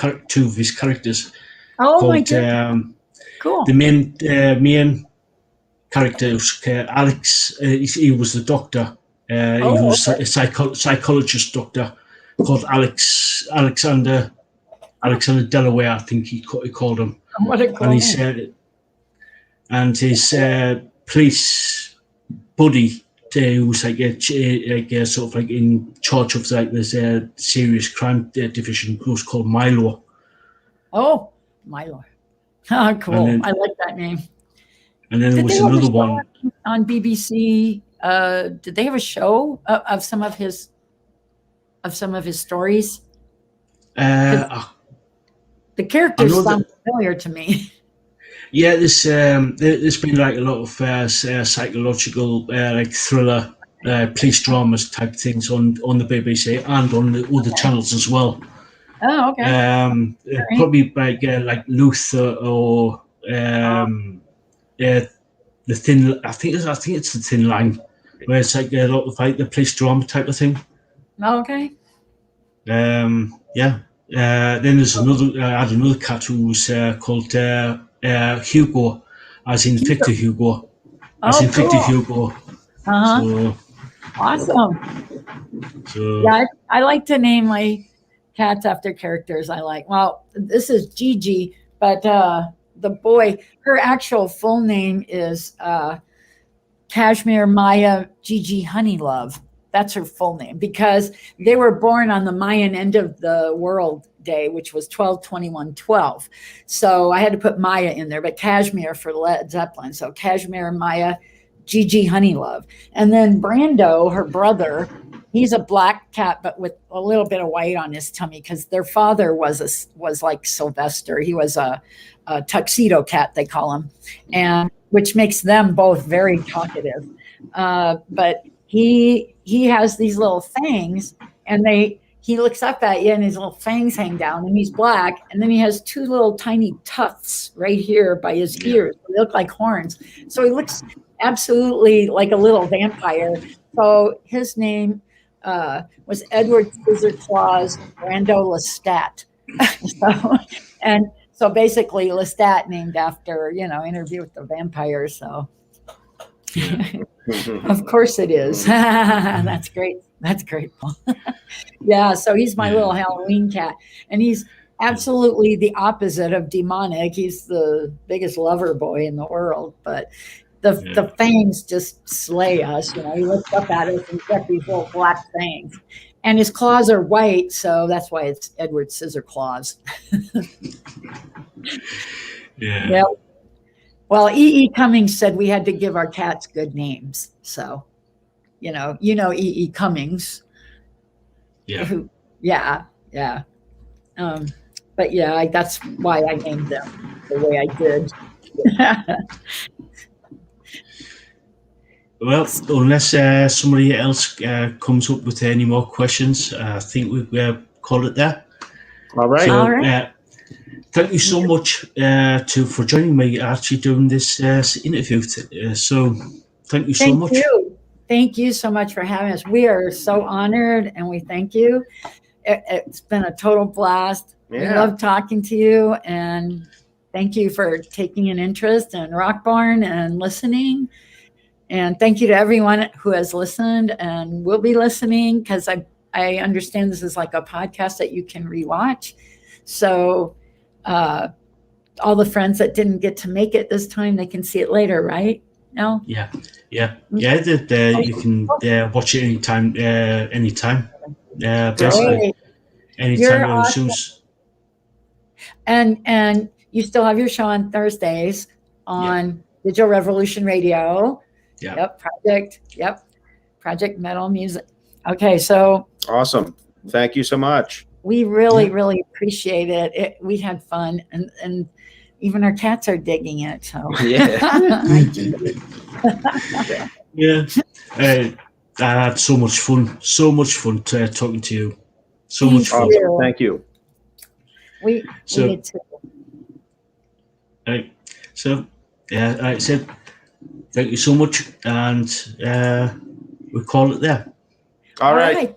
of his characters. Oh my Called goodness. Cool. the main character was Alex. He was the doctor. He was a psychologist doctor called Alexander Delaware, I think he called him. What a cool And he name. said, and his police buddy, who was like sort of like in charge of like this serious crime division, was called Milo. Oh, Milo. Oh, cool. And then- I like that name. And then there Did was they have a another show one. on BBC? Did they have a show of some of his stories? The characters I know sound familiar to me. Yeah, there's been like a lot of psychological like thriller police dramas type things on the BBC and on the other channels as well. Oh, okay. Probably like Luther or the thin. I think it's the Thin Line, where it's like a lot of like the police drama type of thing. Okay. Yeah. Then there's another. I had another cat who was called Hugo, as in Victor Hugo, as in Victor Hugo. Uh-huh. Awesome. Yeah, I like to name my cats after characters I like. Well, this is Gigi, but the boy, her actual full name is Kashmir Maya Gigi Honeylove. That's her full name because they were born on the Mayan end of the world day, which was 12/21/12. So I had to put Maya in there, but Kashmir for Led Zeppelin. So Kashmir Maya Gigi Honeylove. And then Brando, her brother, he's a black cat, but with a little bit of white on his tummy because their father was like Sylvester. He was a tuxedo cat, they call him, and which makes them both very talkative. But he has these little fangs, and he looks up at you, and his little fangs hang down, and he's black, and then he has two little tiny tufts right here by his ears. They look like horns, so he looks absolutely like a little vampire. So his name was Edward Scissorclaws Brando Lestat. So basically, Lestat named after, Interview with the Vampire. So of course it is. That's great. That's great, Paul. Yeah. So he's my little Halloween cat, and he's absolutely the opposite of demonic. He's the biggest lover boy in the world, but the fangs just slay us. He looks up at us and he's got these little black fangs. And his claws are white, so that's why it's Edward Scissor Claws. Yeah. Yep. Well, E.E. Cummings said we had to give our cats good names. So, E.E. Cummings. Yeah. Yeah. But yeah, that's why I named them the way I did. Well, unless somebody else comes up with any more questions, I think we've called it there. All right. So, All right. thank you so much for joining me actually doing this interview. So, thank you so much. Thank you so much for having us. We are so honored, and we thank you. It's been a total blast. Yeah. We love talking to you, and thank you for taking an interest in Rockborn and listening. And thank you to everyone who has listened and will be listening, because I understand this is like a podcast that you can rewatch. So all the friends that didn't get to make it this time, they can see it later, right? No? Yeah. You can watch it anytime. Basically, anytime awesome. And you still have your show on Thursdays on Digital Revolution Radio. Yeah. Project Metal Music. Okay, so awesome. Thank you so much. We really appreciate it. We had fun, and even our cats are digging it. So I had so much fun talking to you. So much fun. Awesome. Thank you. We did too. Right. So I said thank you so much, and we call it there. All right. Thank